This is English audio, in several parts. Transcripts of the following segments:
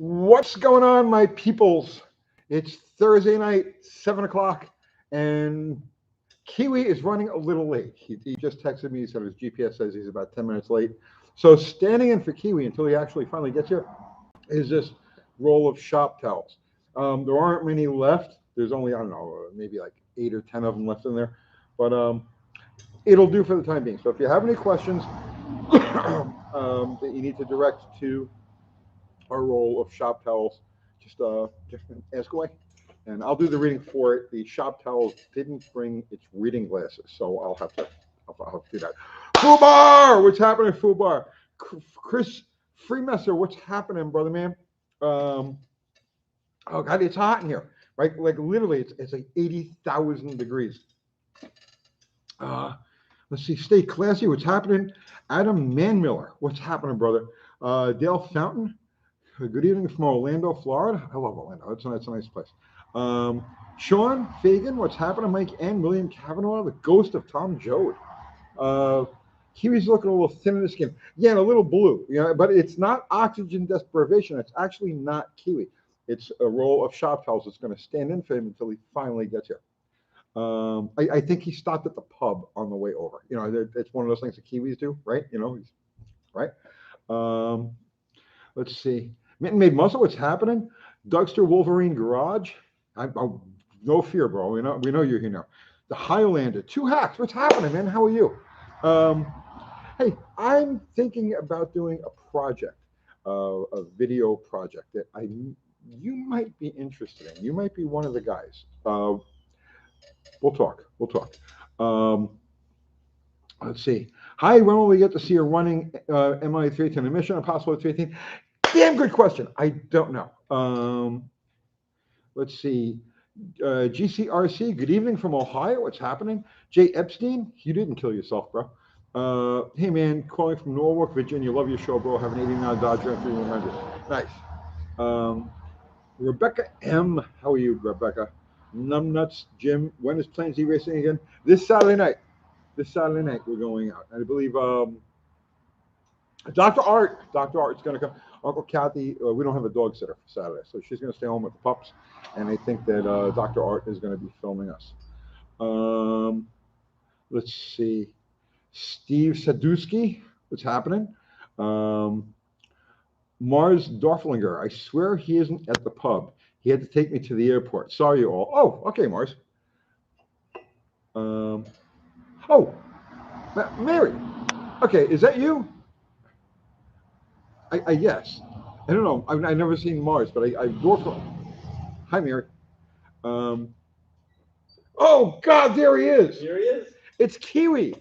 What's going on, my peoples? It's Thursday night, 7 o'clock, and Kiwi is running a little late. He just texted me. He said his GPS says he's about 10 minutes late. So standing in for Kiwi until he actually finally gets here is this roll of shop towels. There aren't many left. There's only, I don't know, maybe like 8 or 10 of them left in there. But it'll do for the time being. So if you have any questions that you need to direct to our roll of shop towels, just ask away, and I'll do the reading for it. The shop towels didn't bring its reading glasses, so I'll have to do that. Fubar, what's happening, Fubar? Chris Freemesser, what's happening, brother man? Oh God, it's hot in here, right? Like literally, it's like 80,000 degrees. Let's see, stay classy. What's happening? Adam Manmiller, what's happening, brother? Dale Fountain. Good evening from Orlando, Florida. I love Orlando. It's a nice place. Sean Fagan, what's happening? Mike and William Kavanaugh, the ghost of Tom Joad. Kiwi's looking a little thin in the skin. Yeah, and a little blue. But it's not oxygen deprivation. It's actually not Kiwi. It's a roll of shop towels that's going to stand in for him until he finally gets here. I think he stopped at the pub on the way over. It's one of those things that Kiwis do, right? Right? Let's see. Mitten Made Muscle, what's happening? Dougster Wolverine Garage. No fear, bro. We know you're here now. The Highlander. Two Hacks. What's happening, man? How are you? Hey, I'm thinking about doing a project, a video project that you might be interested in. You might be one of the guys. We'll talk. Let's see. Hi, when will we get to see a running MI 310 emission, a possible 318? Damn good question. I don't know. Let's see. GCRC, good evening from Ohio. What's happening? Jay Epstein, you didn't kill yourself, bro. Hey, man, calling from Norwalk, Virginia. Love your show, bro. Have an 89 Dodge Ram 3100. Nice. Rebecca M. How are you, Rebecca? Numbnuts Jim. When is Plains E Racing again? This Saturday night. We're going out. I believe Dr. Art's going to come. Uncle Kathy, we don't have a dog sitter for Saturday, so she's going to stay home with the pups. And I think that Dr. Art is going to be filming us. Let's see. Steve Sadusky, what's happening? Mars Dorflinger, I swear he isn't at the pub. He had to take me to the airport. Sorry, you all. Oh, okay, Mars. Oh, Mary. Okay, is that you? I guess. I don't know. I've never seen Mars, but I Hi, Mary. Oh God, there he is. Here he is. It's Kiwi,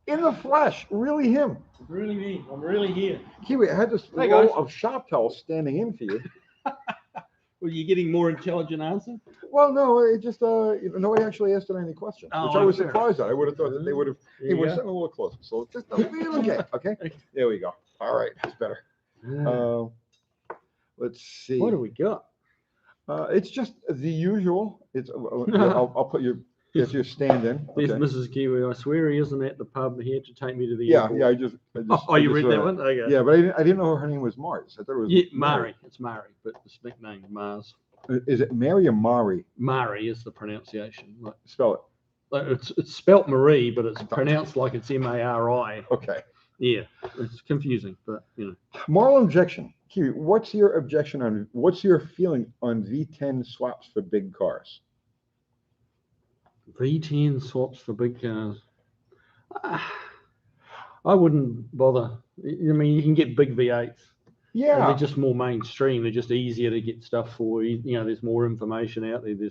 in the flesh. Really him. Really me. I'm really here. Kiwi, I had this roll of shop towels standing in for you. Were you getting more intelligent answers? Well, no, it just nobody actually asked any questions, which I was surprised at. I would have thought that they would have. Hey, we're sitting a little closer, so just a little gap. Okay, there we go. All right, that's better. Let's see. What do we got? It's just the usual. It's I'll put your stand-in. There's Mrs. Kiwi. I swear he isn't at the pub. He had to take me to the airport. Yeah. I just you read that one? Okay. Yeah, but I didn't know her name was Mars. I thought it was Mari. It's Mari, but the nickname Mars. Is it Mary or Mari? Mari is the pronunciation. Spell it. It's spelt Marie, but it's pronounced like it's Mari. Okay. Yeah, it's confusing, but Moral objection. Kiwi, what's your feeling on V10 swaps for big cars? V10 swaps for big cars. I wouldn't bother. I mean, you can get big V8s. Yeah. They're just more mainstream. They're just easier to get stuff for. There's more information out there. They're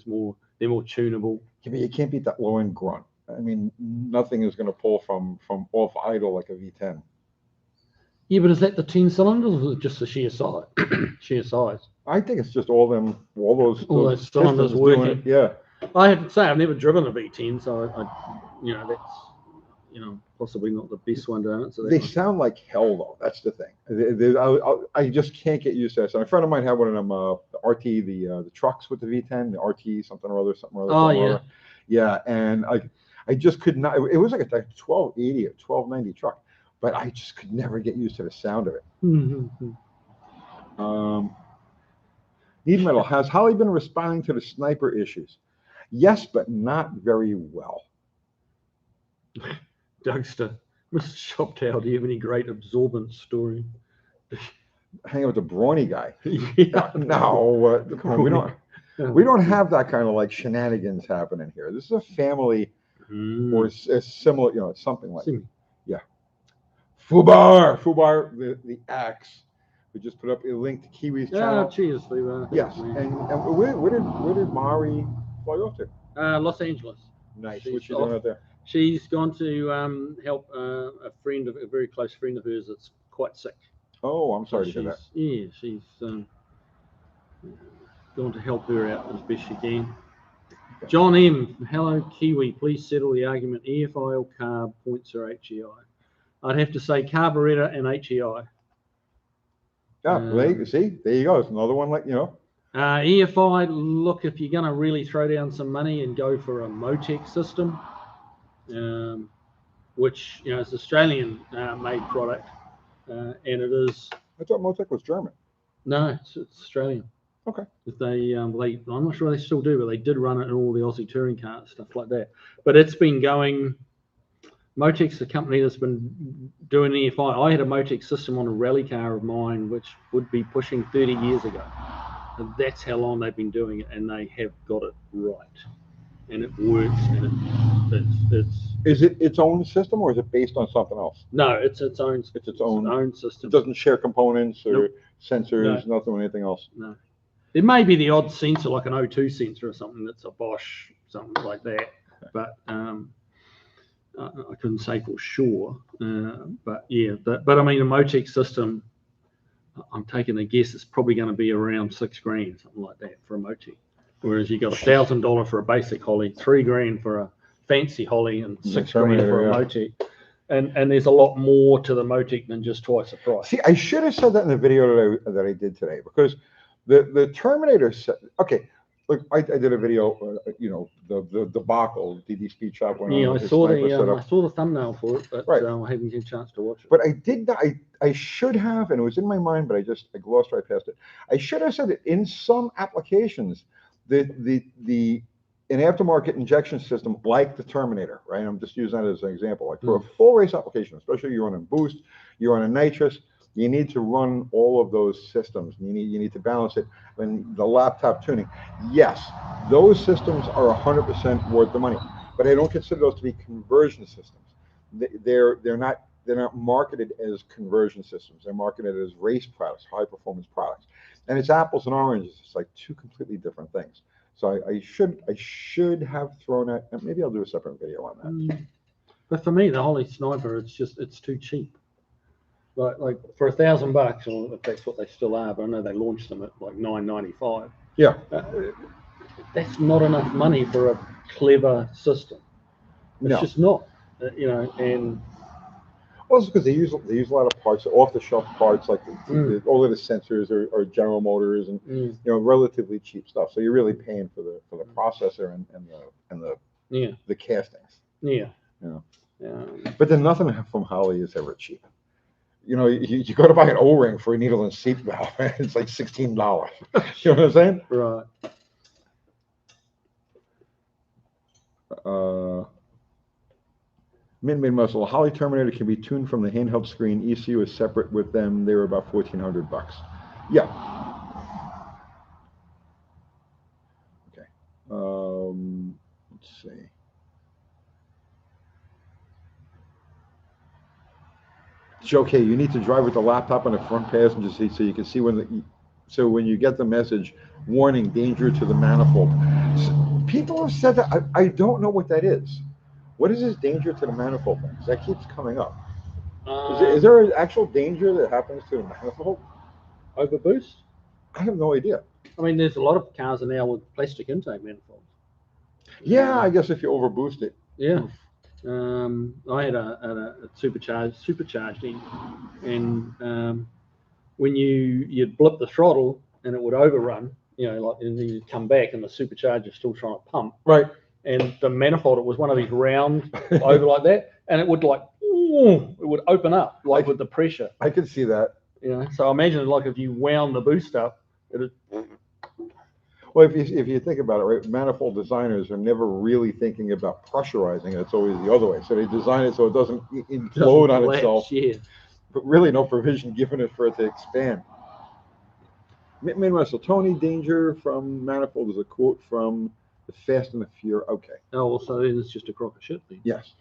more tunable. Yeah, but you can't beat that low end grunt. I mean, nothing is going to pull from off idle like a V10. Yeah, but is that the 10 cylinders or is it just the sheer size? I think it's just all those cylinders working. Yeah. I have to say I've never driven a V10, so that's possibly not the best one to answer. They sound like hell though. That's the thing. I just can't get used to that. So a friend of mine had one of them RT, the trucks with the V10, the RT something or other. Oh yeah. Yeah, and I just could not. It was like a 1280 or 1290 truck, but I just could never get used to the sound of it. Mm-hmm. Need metal. Has Holly been responding to the sniper issues? Yes, but not very well. Dougster, Mr. Shoptow, do you have any great absorbance story? Hang out with the brawny guy. Yeah. No, come on, we don't have that kind of like shenanigans happening here. This is a family or a similar, you know, something like that. Yeah. Fubar, the axe. We just put up a link to Kiwi's channel. Cheers, Fubar. Yes, and where did Mari fly off to? Los Angeles. Nice. What's she doing out there? She's gone to help a very close friend of hers that's quite sick. Oh, I'm sorry to hear that. Yeah, she's going to help her out as best she can. John M. Hello, Kiwi. Please settle the argument. EFI or carb, points or HEI? I'd have to say carburetor and HEI. Yeah, see, there you go. It's another one, like, you know. EFI, look, if you're going to really throw down some money and go for a Motec system, which, you know, is Australian made product, and it is. I thought Motec was German. No, it's Australian. Okay. I'm not sure they still do, but they did run it in all the Aussie touring cars, stuff like that. But it's been going. Motec's the company that's been doing EFI. I had a Motec system on a rally car of mine, which would be pushing 30 years ago. And that's how long they've been doing it, and they have got it right, and it works. And it's. Is it its own system, or is it based on something else? No, it's its own. It's its own system. It doesn't share components or Nope. sensors, nothing or anything else. No. There may be the odd sensor, like an O2 sensor or something that's a Bosch, something like that. But I couldn't say for sure. But yeah, but I mean, a Motec system, I'm taking a guess, it's probably going to be around $6,000, something like that for a Motec. Whereas you got $1,000 for a basic Holly, $3,000 for a fancy Holly, and $6,000 for a Motec. And there's a lot more to the Motec than just twice the price. See, I should have said that in the video that I did today, because the Terminator said, okay, look, I did a video, you know, the debacle, DD Speed Shop. Yeah, I saw the thumbnail for it, but I haven't had a chance to watch it. But I should have, and it was in my mind, but I glossed right past it. I should have said that in some applications, an aftermarket injection system like the Terminator, right? I'm just using that as an example. Like for a full race application, especially you're running boost, you're running nitrous, you need to run all of those systems. You need to balance it. And the laptop tuning, yes, those systems are 100% worth the money, but I don't consider those to be conversion systems. They're not marketed as conversion systems. They're marketed as race products, high performance products, and it's apples and oranges. It's like two completely different things. So I should have thrown that. Maybe I'll do a separate video on that. But for me, the Holly Sniper, it's too cheap. Like for $1,000, or if that's what they still are, but I know they launched them at like $9.95. Yeah, that's not enough money for a clever system. It's just not, you know. And well, it's because they use a lot of parts, off the shelf parts, like all of the sensors or General Motors, and you know, relatively cheap stuff. So you're really paying for the processor and the castings. Yeah. You know. But then nothing from Holly is ever cheap. You know, you go to buy an O-ring for a needle and seat valve, it's like $16. You know what I'm saying? Right. Mid muscle. Holly Terminator can be tuned from the handheld screen. ECU is separate with them. They were about $1,400. Yeah. Okay. Let's see. Okay, you need to drive with the laptop on the front passenger seat so you can see when you get the message, warning, danger to the manifold. So people have said that. I don't know what that is. What is this danger to the manifold thing? That keeps coming up. Is there an actual danger that happens to the manifold? Overboost? I have no idea. I mean, there's a lot of cars now with plastic intake manifolds. Yeah, I guess if you overboost it. Yeah. I had a supercharged in, and when you'd blip the throttle and it would overrun, you know, like, and then you'd come back and the supercharger's still trying to pump. Right. And the manifold, it was one of these round over like that, and it would it would open up with the pressure. I could see that. You know, so imagine like if you wound the boost up, it'd Well, if you think about it, right, manifold designers are never really thinking about pressurizing it. It's always the other way. So they design it so it doesn't implode on collapse, itself, yeah. but really no provision given it for it to expand. Meanwhile, so Tony Danger from Manifold is a quote from The Fast and the Furious. Okay. Oh, well, so then it's just a crock of shit then. Yes.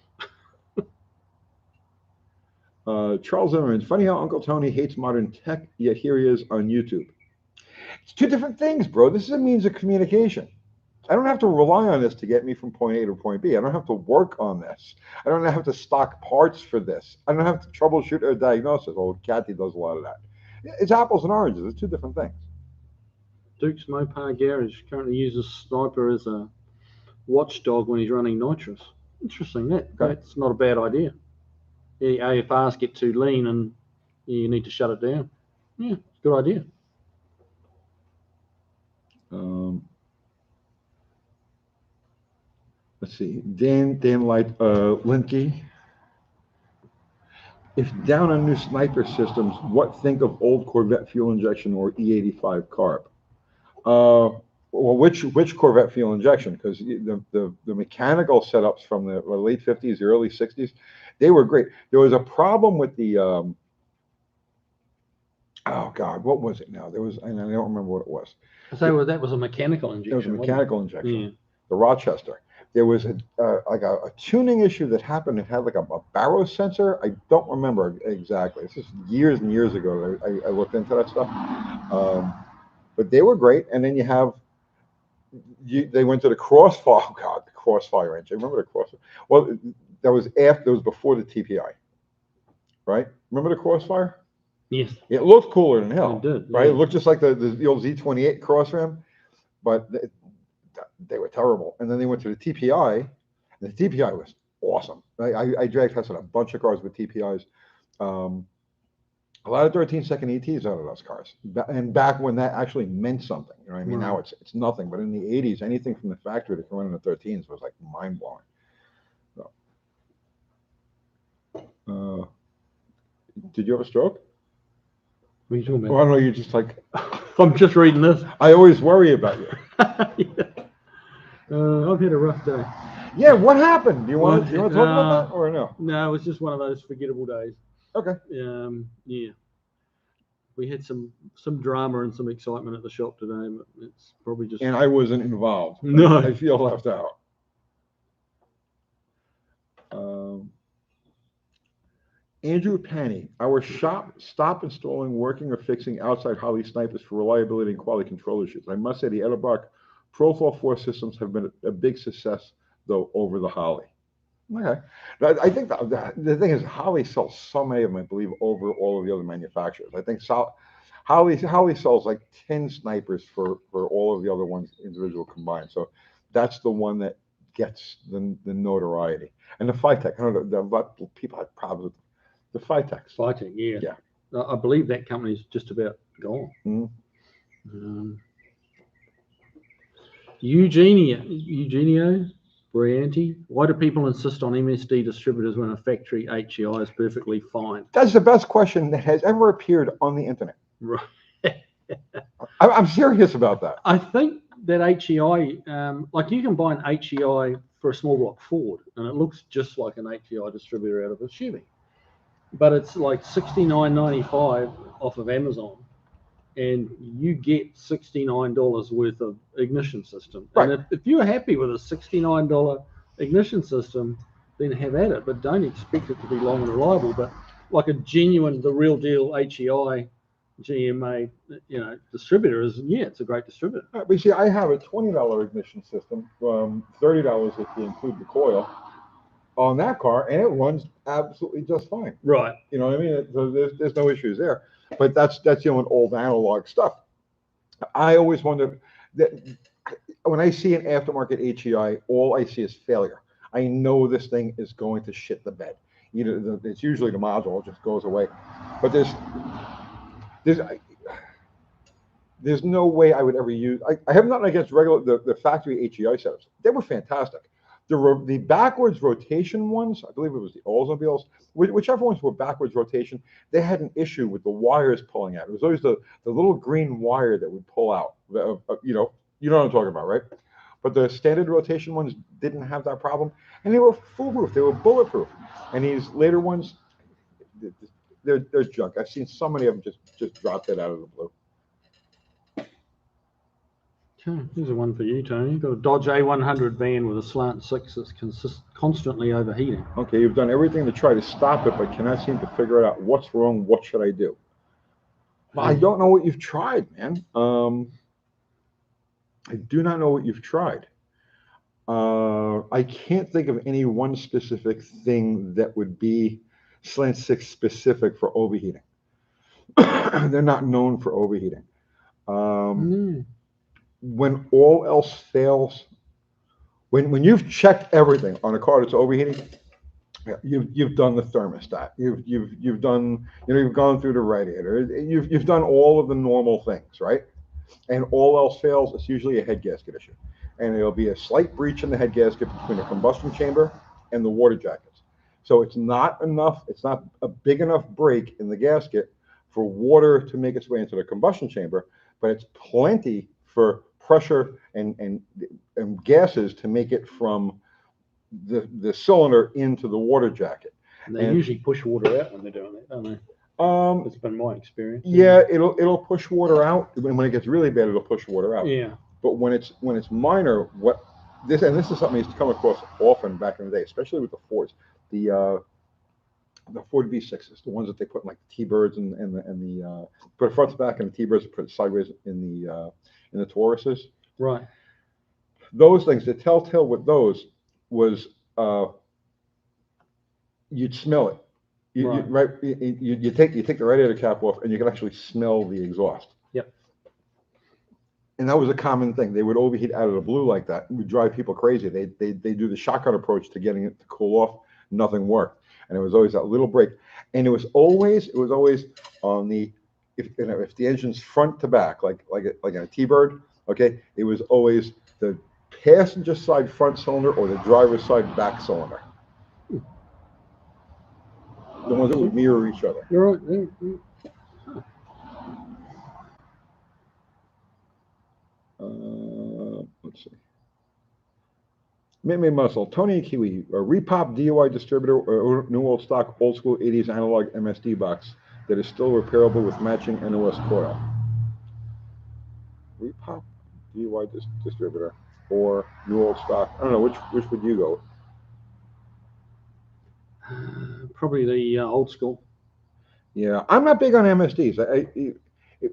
Charles Zimmerman, it's funny how Uncle Tony hates modern tech, yet here he is on YouTube. It's two different things, bro. This is a means of communication. I don't have to rely on this to get me from point A to point B. I don't have to work on this. I don't have to stock parts for this. I don't have to troubleshoot or diagnose it. Well, Kathy does a lot of that. It's apples and oranges. It's two different things. Duke's Mopar Garage currently uses Sniper as a watchdog when he's running nitrous. Interesting. That's not a bad idea. The AFRs get too lean and you need to shut it down. Yeah, good idea. Let's see. Dan Light Linke. If down on new sniper systems, what think of old Corvette fuel injection or E85 carb? Well, which Corvette fuel injection? Because the mechanical setups from the late 50s, the early 60s, they were great. There was a problem with the oh God, what was it now? There was, and I don't remember what it was. So that was a mechanical injection. It was a mechanical injection. Yeah. The Rochester. There was like a tuning issue that happened. It had like a barrow sensor. I don't remember exactly. This is years and years ago. I looked into that stuff. But they were great. And then they went to the Crossfire. Oh God, the Crossfire engine. Remember the Crossfire? Well, that was before the TPI, right? Remember the Crossfire? Yes. It looked cooler than hell. It did, right? yeah. It looked just like the old Z28 cross ram, but they were terrible. And then they went to the TPI, and the TPI was awesome. I drag tested a bunch of cars with TPIs. A lot of 13-second ETs out of those cars. And back when that actually meant something. You know what I mean? Right. Now it's nothing. But in the 80s, anything from the factory that can run in the 13s was like mind-blowing. So, did you have a stroke? What are you talking Oh, about? no, you're just like, I'm just reading this. I always worry about you. Yeah. I've had a rough day. Yeah, what happened? Do you want to talk about that or no? No, it was just one of those forgettable days. Okay. Yeah. We had some drama and some excitement at the shop today, but it's probably just. And I wasn't involved. No. I feel left out. Andrew Panny, our shop stopped installing, working, or fixing outside Holley snipers for reliability and quality control issues. I must say the Edelbrock Profile 4 systems have been a big success, though, over the Holley. Okay. I think the thing is, Holley sells so many of them, I believe, over all of the other manufacturers. I think Holley sells like 10 snipers for all of the other ones individual combined. So that's the one that gets the notoriety. And the Phytech, I don't know, people had problems with the Phytech. Phytech, yeah. Yeah. I believe that company's just about gone. Mm-hmm. Eugenio Brianti, why do people insist on MSD distributors when a factory HEI is perfectly fine? That's the best question that has ever appeared on the internet. Right. I'm serious about that. I think that HEI, like you can buy an HEI for a small block Ford, and it looks just like an HEI distributor out of a Chevy, but it's like $69.95 off of Amazon, and you get $69 worth of ignition system. Right. And if you're happy with a $69 ignition system, then have at it, but don't expect it to be long and reliable. But like a genuine, the real deal HEI GMA, distributor it's a great distributor. But you see, I have a $20 ignition system, $30 if you include the coil on that car, and it runs absolutely just fine. Right. You know what I mean? So there's no issues there. But that's old analog stuff. I always wonder that when I see an aftermarket HEI, all I see is failure. I know this thing is going to shit the bed. It's usually the module just goes away. But there's no way I would ever use. I have nothing against the factory HEI setups. They were fantastic. The backwards rotation ones, I believe it was the Oldsmobiles, whichever ones were backwards rotation, they had an issue with the wires pulling out. It was always the little green wire that would pull out, You know what I'm talking about, right? But the standard rotation ones didn't have that problem, and they were foolproof. They were bulletproof. And these later ones, they're junk. I've seen so many of them just drop it out of the blue. Okay, here's a one for you, Tony. You've got a Dodge A100 van with a slant 6 that's constantly overheating. Okay, you've done everything to try to stop it, but cannot seem to figure out what's wrong. What should I do? Well, I don't know what you've tried, man. I do not know what you've tried. I can't think of any one specific thing that would be slant 6 specific for overheating. They're not known for overheating. When all else fails, when you've checked everything on a car that's overheating, you've done the thermostat, you've done, you've gone through the radiator, you've done all of the normal things, right? And all else fails, it's usually a head gasket issue. And there'll be a slight breach in the head gasket between the combustion chamber and the water jackets. So it's not enough, it's not a big enough break in the gasket for water to make its way into the combustion chamber, but it's plenty for pressure and gases to make it from the cylinder into the water jacket. And they usually push water out when they're doing that, don't they? It's been my experience. Yeah, it'll push water out. When it gets really bad, it'll push water out. Yeah. But when it's minor, this is something I used to come across often back in the day, especially with the Fords, the Ford V6s, the ones that they put in like the T-Birds and the put front to back and the T-Birds, put it sideways in the Tauruses. Right. Those things, the telltale with those was you'd smell it. You take the radiator cap off and you can actually smell the exhaust. Yep. And that was a common thing. They would overheat out of the blue like that. It would drive people crazy. They do the shotgun approach to getting it to cool off. Nothing worked. And it was always that little break. And it was always on the, if the engine's front to back, like in a T-Bird, okay, it was always the passenger side front cylinder or the driver's side back cylinder. The ones that would mirror each other. You're right. Let's see. Mid Muscle, Tony and Kiwi, a repop DUI distributor or new old stock old school 80s analog MSD box that is still repairable with matching NOS coil. Repop DUI distributor or new old stock. I don't know, which would you go? Probably the old school. Yeah, I'm not big on MSDs.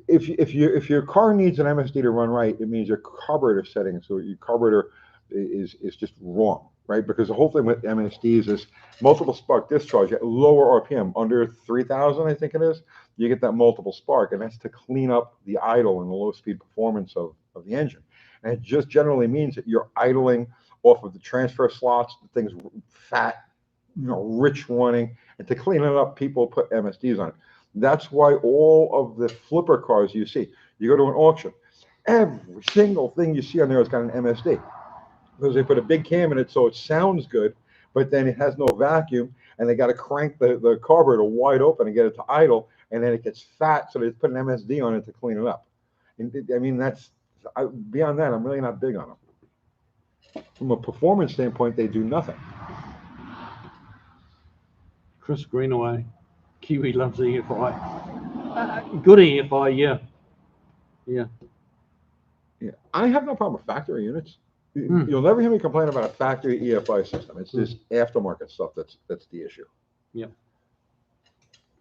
If your car needs an MSD to run right, it means your carburetor setting, so your carburetor is just wrong, right? Because the whole thing with MSDs is multiple spark discharge at lower RPM, under 3,000, I think it is. You get that multiple spark, and that's to clean up the idle and the low speed performance of the engine. And it just generally means that you're idling off of the transfer slots, the things fat, rich running, and to clean it up, people put MSDs on it. That's why all of the flipper cars you see, you go to an auction, every single thing you see on there has got an MSD. Because they put a big cam in it so it sounds good, but then it has no vacuum, and they got to crank the carburetor wide open and get it to idle, and then it gets fat, so they put an MSD on it to clean it up. And I mean, beyond that, I'm really not big on them. From a performance standpoint, they do nothing. Chris Greenaway, Kiwi loves EFI. Good EFI, yeah. Yeah, I have no problem with factory units. You'll never hear me complain about a factory EFI system. It's just aftermarket stuff that's the issue. Yep.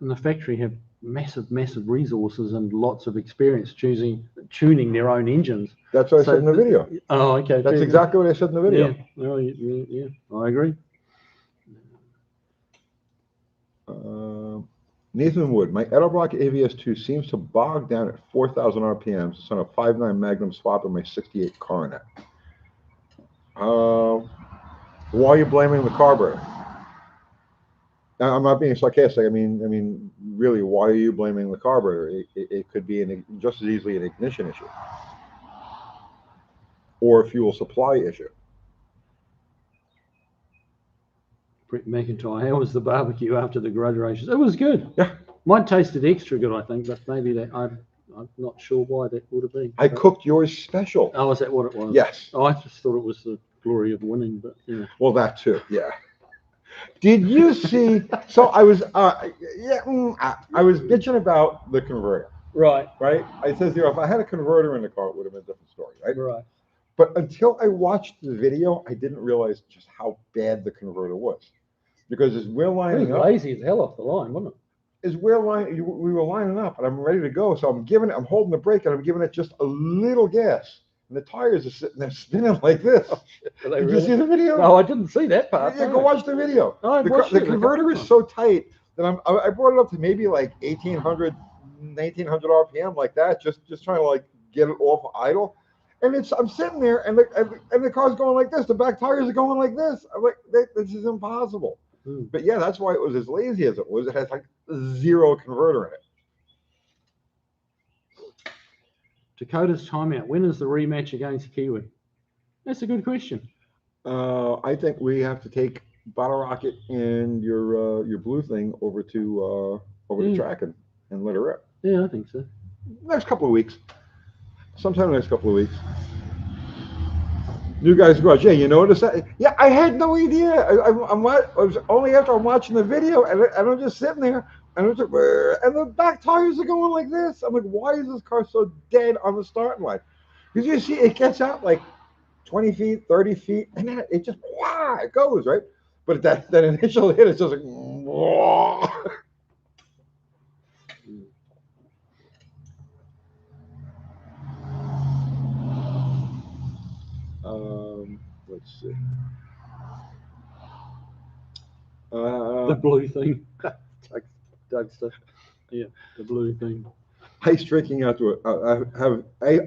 And the factory have massive resources and lots of experience tuning their own engines. That's what I said in the video. Oh, okay. That's exactly what I said in the video. Yeah, I agree. Nathan Wood, my Edelbrock AVS2 seems to bog down at 4,000 RPMs. It's on a 5.9 Magnum swap in my 68 Coronet. Why are you blaming the carburetor? I'm not being sarcastic. I mean, really, why are you blaming the carburetor? It could be just as easily an ignition issue or a fuel supply issue. Brett McIntyre, how was the barbecue after the garage races? It was good. Yeah. Mine tasted extra good, I think, but maybe that I'm not sure why that would have been. I cooked yours special. Oh, is that what it was? Yes. Oh, I just thought it was the glory of winning, but yeah. Well, that too. Yeah. Did you see? So I was, I was bitching about the converter, Right. right? I says, if I had a converter in the car, it would have been a different story, right? Right. But until I watched the video, I didn't realize just how bad the converter was, because as we're It was lining up, lazy as hell off the line, wasn't it? we were lining up, and I'm ready to go. So I'm holding the brake, and I'm giving it just a little gas, and the tires are sitting there spinning like this. Did you see the video? No, I didn't see that part. Yeah, go watch the video. The converter is so tight that I brought it up to maybe like 1800, 1900 RPM, like that, just trying to like get it off idle. And I'm sitting there, and the car's going like this. The back tires are going like this. I'm like, this is impossible. But yeah, that's why it was as lazy as it was. It has like zero converter in it. Dakota's timeout. When is the rematch against Kiwi? That's a good question. I think we have to take Bottle Rocket and your blue thing over to the track and let her rip. Yeah, I think so. Next couple of weeks. Sometime next couple of weeks. You guys go out. Yeah, you notice that? Yeah, I had no idea. I was only after I'm watching the video, and I'm just sitting there, and the back tires are going like this. I'm like, why is this car so dead on the starting line? Because you see, it gets out like 20 feet, 30 feet, and then it just, it goes, right? But that initial hit is just like, let's see. The blue thing. Doug stuff. Yeah, the blue thing. Ice drinking outdoors.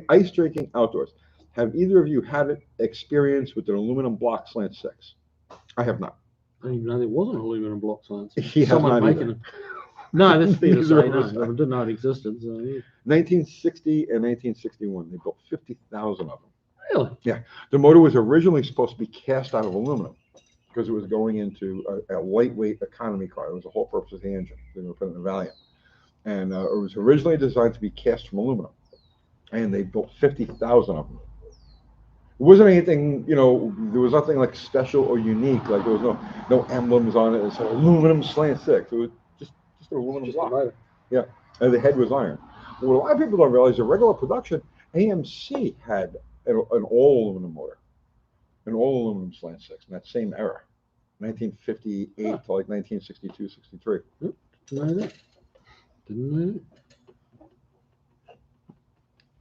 Ice drinking outdoors. Have either of you had experience with an aluminum block slant 6? I have not. I didn't even know there was an aluminum block slant 6. He has Someone not making either. it. No, that's fair to Neither say. of us. No, I didn't know it existed. So, yeah. 1960 and 1961. They built 50,000 of them. Really? Yeah. The motor was originally supposed to be cast out of aluminum because it was going into a lightweight economy car. It was the whole purpose of the engine. They were putting in the Valiant. And it was originally designed to be cast from aluminum. And they built 50,000 of them. It wasn't anything, there was nothing like special or unique. Like there was no emblems on it. It's an aluminum slant 6. It was just an aluminum block. Yeah. And the head was iron. What a lot of people don't realize, the regular production, AMC had an all aluminum motor, an all aluminum slant 6 in that same era, 1958 to like 1962, 63. Didn't know that.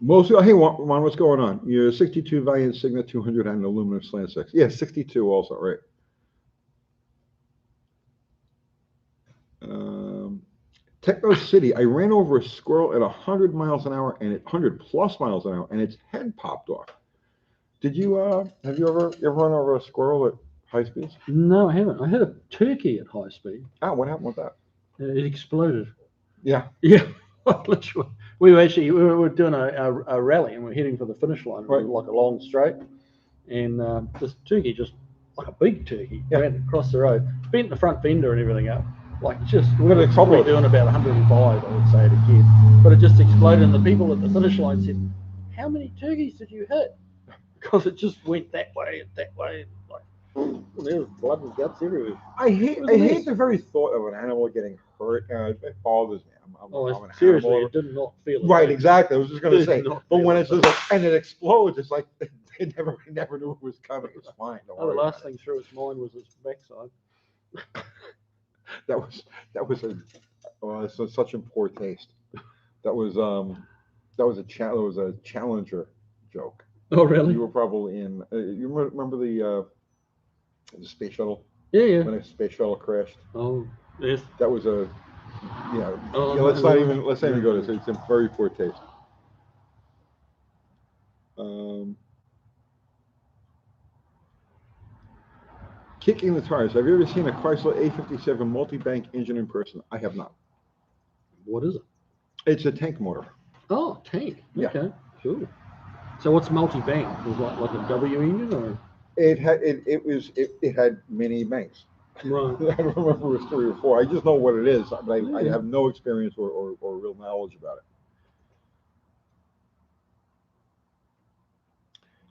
Mostly, hey, Juan, what's going on? Your 62 Valiant Sigma 200 had an aluminum slant 6. Yeah, 62 also, right? Techno City, I ran over a squirrel at 100 miles an hour and 100 plus miles an hour, and its head popped off. Did you have you ever run over a squirrel at high speeds? No, I haven't. I had a turkey at high speed. What happened with that? It exploded. Yeah. Yeah. Literally. We were doing a rally, and we were heading for the finish line, right. Like a long straight, and this turkey, just like a big turkey, ran across the road, bent the front fender and everything up. Like we're probably doing about 105, I would say, to kid, but it just exploded, and the people at the finish line said, "How many turkeys did you hit?" Because it just went that way and that way, like there was blood and guts everywhere. I hate the very thought of an animal getting hurt. It bothers me. I'm Seriously, it did not feel it. Right, exactly. I was just going to say, but when it's just like, and it explodes, it's like they never knew it was coming. It's fine. The last thing through its mind was its backside. that was such in poor taste. That was a Challenger joke. Oh, really? You were probably in. You remember the space shuttle? Yeah. When a space shuttle crashed. Oh, yes. That was a. Let's not even go to this. It's in very poor taste. Kicking the tires. Have you ever seen a Chrysler A57 multi-bank engine in person? I have not. What is it? It's a tank motor. Oh, tank. Yeah. Okay, cool. So what's multi-bank? Was it like a W engine or? It had many banks. Right. I don't remember if it was 3 or 4. I just know what it is, but I have no experience or real knowledge about it.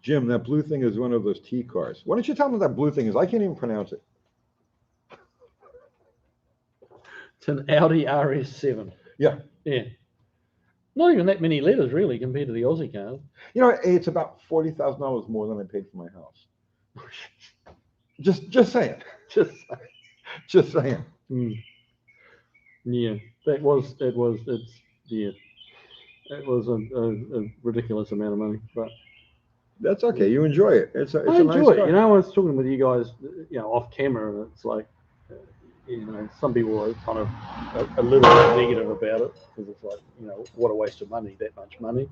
Jim, that blue thing is one of those T cars. Why don't you tell me what that blue thing is? I can't even pronounce it. It's an Audi RS7. Yeah. Yeah. Not even that many letters, really, compared to the Aussie cars. You know, it's about $40,000 more than I paid for my house. Just saying. Just saying. Yeah, it was a ridiculous amount of money, but that's okay. You enjoy it. It's a I enjoy nice it. car. You know, I was talking with you guys, off camera, and it's like, some people are kind of a little bit negative about it because it's like, what a waste of money, that much money.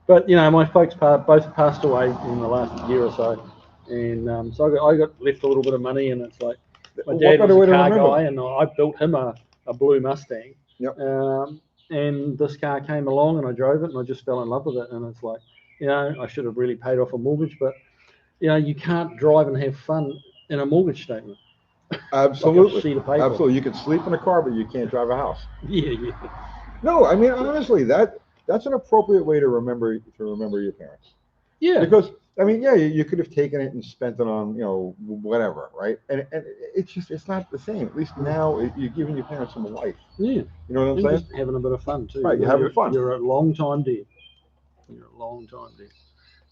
But my folks both passed away in the last year or so, and so I got left a little bit of money, and it's like my dad was a car guy, and I built him a blue Mustang. Yep. And this car came along, and I drove it, and I just fell in love with it, and it's like, I should have really paid off a mortgage, but you can't drive and have fun in a mortgage statement. Absolutely. Like a sheet of paper. Absolutely. You can sleep in a car, but you can't drive a house. Yeah. No, I mean, honestly, that's an appropriate way to remember your parents. Yeah. Because I mean, yeah, you could have taken it and spent it on, whatever, right? And it's not the same. At least now you're giving your parents some life. Yeah. You know what I'm saying? Just having a bit of fun too. Right, you're having fun. You're a long time dead.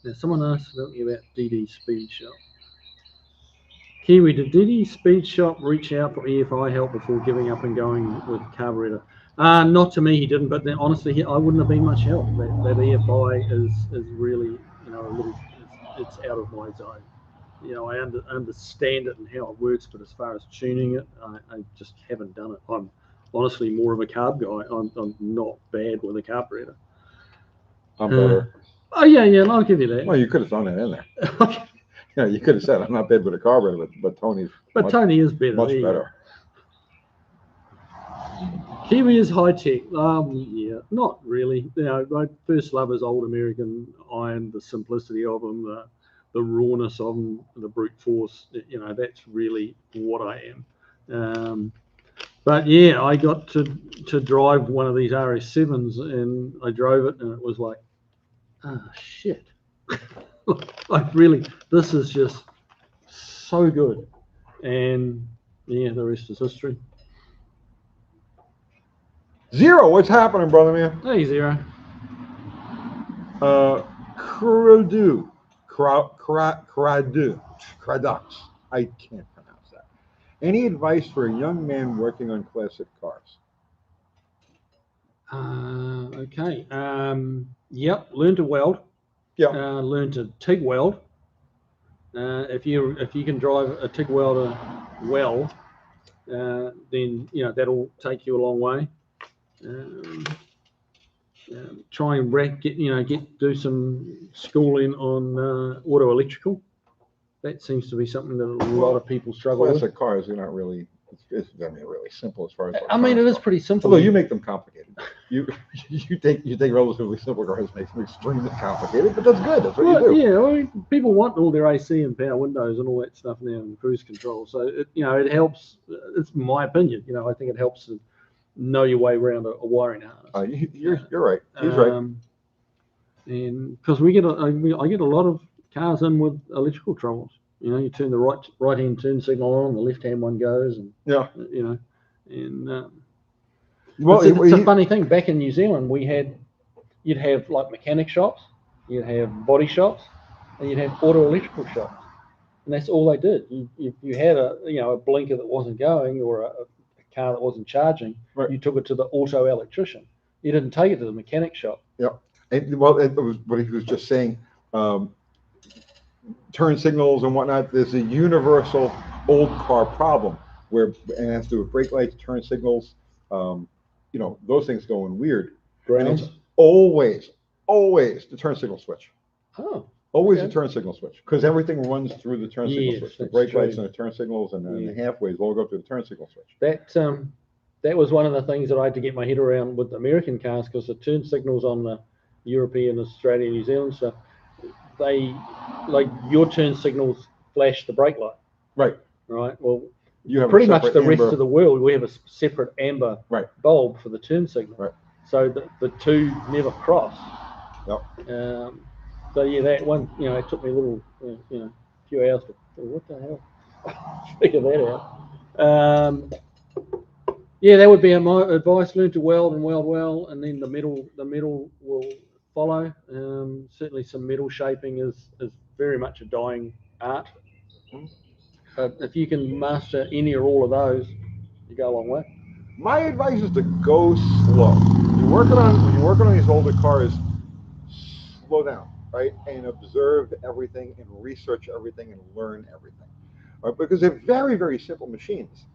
Now, someone asked me about DD Speed Shop. Kiwi, did DD Speed Shop reach out for EFI help before giving up and going with Carburetor? Not to me, he didn't. But then, honestly, I wouldn't have been much help. That EFI is really, a little. It's out of my zone. I understand it and how it works, but as far as tuning it, I just haven't done it. I'm honestly more of a carb guy. I'm not bad with a carburetor. I'm better. Oh yeah, I'll give you that. Well, you could have thrown it in there. You could have said, "I'm not bad with a carburetor," but Tony's. Tony is better. Much better. Kiwi is high tech. Yeah, not really. My first love is old American iron, the simplicity of them, the rawness of them, the brute force. That's really what I am. But yeah, I got to drive one of these RS7s, and I drove it, and it was like, shit. This is just so good. And yeah, the rest is history. Zero, what's happening, brother man? Hey, Zero. Cradu. I can't pronounce that. Any advice for a young man working on classic cars? Okay. Yep. Learn to weld. Yeah. Learn to TIG weld. If you can drive a TIG welder well, then that'll take you a long way. Try and do some schooling on auto electrical. That seems to be something that a lot of people struggle with. Classic cars are not really. It's really simple as far as. I mean, it is pretty simple. Although you make them complicated. You take relatively simple cars, make them extremely complicated, but that's good. That's what you do. Yeah, I mean, people want all their AC and power windows and all that stuff now and cruise control. So it helps. It's my opinion. I think it helps to know your way around a wiring harness. You're right. He's right. And because I get a lot of cars in with electrical troubles. You turn the right hand turn signal on, the left hand one goes, and well, it's a funny thing. Back in New Zealand, you'd have like mechanic shops, you'd have body shops, and you'd have auto electrical shops, and that's all they did. You had a blinker that wasn't going or a car that wasn't charging, right. You took it to the auto electrician. You didn't take it to the mechanic shop. Yeah. It was what he was just saying. Turn signals and whatnot. There's a universal old car problem where it has to do with brake lights, turn signals. Those things going weird. And it's always the turn signal switch. Oh. Always the turn signal switch, because everything runs through the turn signal switch. The brake lights and the turn signals and the halfways all go through the turn signal switch. That was one of the things that I had to get my head around with the American cars, because the turn signals on the European, Australian, New Zealand stuff, they like your turn signals flash the brake light. Right. Right. Well, you have pretty much the rest of the world, we have a separate amber bulb for the turn signal. Right. So the two never cross. Yep. So yeah, that one, you know, it took me a little, you know, few hours to what the hell figure that out. Yeah, that would be my advice. Learn to weld and weld well, and then the metal will follow. Certainly, some metal shaping is very much a dying art. But if you can master any or all of those, you go a long way. My advice is to go slow. When you're working on these older cars, slow down, right? And observe everything and research everything and learn everything. Right? Because they're very, very simple machines.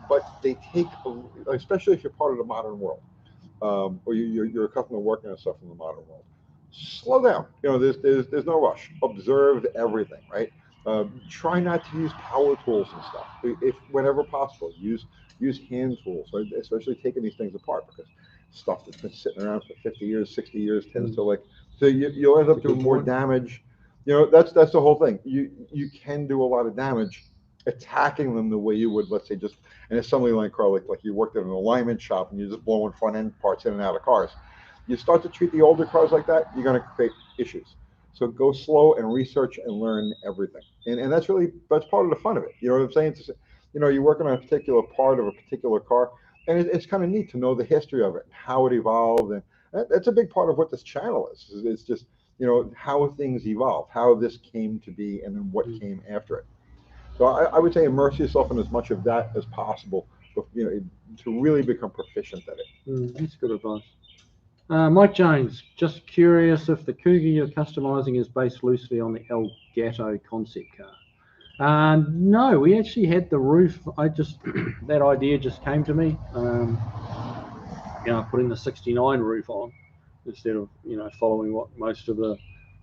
But they take, especially if you're part of the modern world, or you're accustomed to working on stuff in the modern world, slow down. You know, there's no rush. Observe everything, right? Try not to use power tools and stuff. If whenever possible, use hand tools, right? Especially taking these things apart, because stuff that's been sitting around for 50 years, 60 years tends to so you'll end up doing more damage. You know, that's the whole thing. You can do a lot of damage attacking them the way you would, let's say, just an assembly line car, like you worked at an alignment shop and you're just blowing front end parts in and out of cars. You start to treat the older cars like that, you're going to create issues. So go slow and research and learn everything. And that's part of the fun of it. You know what I'm saying? You know, you're working on a particular part of a particular car, and it's kind of neat to know the history of it, how it evolved, and that's a big part of what this channel is. It's just, you know, how things evolve, how this came to be, and then what came after it. So I would say immerse yourself in as much of that as possible, you know, to really become proficient at it. That's good advice. Mike Jones, just curious if the Cougar you're customizing is based loosely on the Elgato concept car. No, we actually had the roof. That idea just came to me. You know, putting the 69 roof on instead of, you know, following what most of the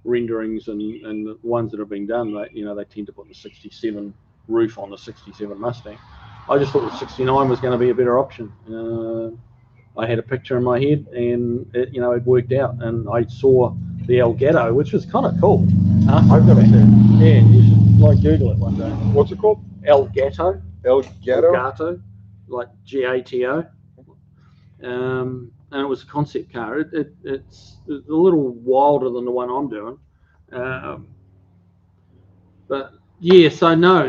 renderings and the ones that have been done. You know, they tend to put the 67 roof on the 67 Mustang. I just thought the 69 was going to be a better option. I had a picture in my head, and it worked out. And I saw the Elgato, which was kind of cool. I've never seen it. Yeah, you should Google it one day. What's it called? Elgato. Elgato, like GATO. And it was a concept car. It's a little wilder than the one I'm doing, but yeah. So no,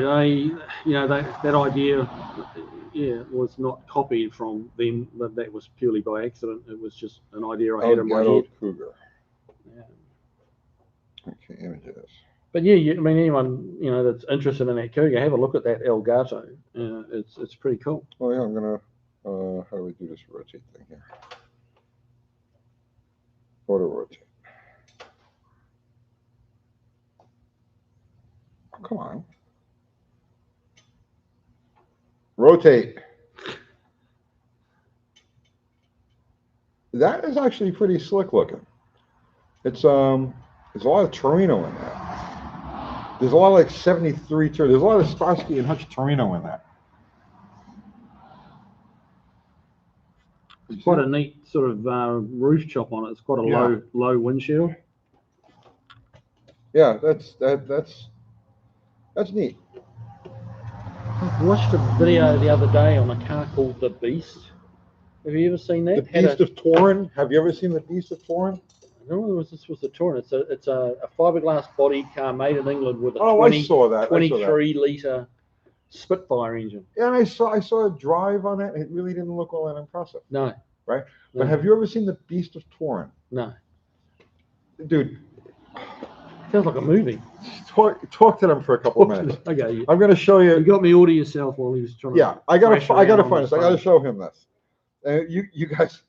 that idea, was not copied from them. That was purely by accident. It was just an idea I had in my head. Cougar. Yeah. Okay, images. But yeah, I mean, anyone that's interested in that Cougar, have a look at that Elgato. It's pretty cool. Oh yeah, I'm gonna. How do we do this rotate thing here? Auto rotate. Oh, come on. Rotate. That is actually pretty slick looking. It's there's a lot of Torino in that. There's a lot of like 73 There's a lot of Starsky and Hutch Torino in that. It's quite a neat sort of roof chop on it. It's quite a low windshield. Yeah, that's neat. I watched a video the other day on a car called The Beast. Have you ever seen that? The Beast of Touring. Have you ever seen The Beast of Touring? No, this was the Touring. It's a fiberglass body car made in England with a I saw that. 23-litre Spitfire engine. Yeah, and I saw a drive on it. It really didn't look all that impressive. No. Right? No. But have you ever seen The Beast of Touring? No. Dude. Sounds like a movie. Talk to them for a couple of minutes. Okay. I'm going to show you. You got me all to yourself while he was trying to. Yeah, I got to find this. I got to show him this. You guys,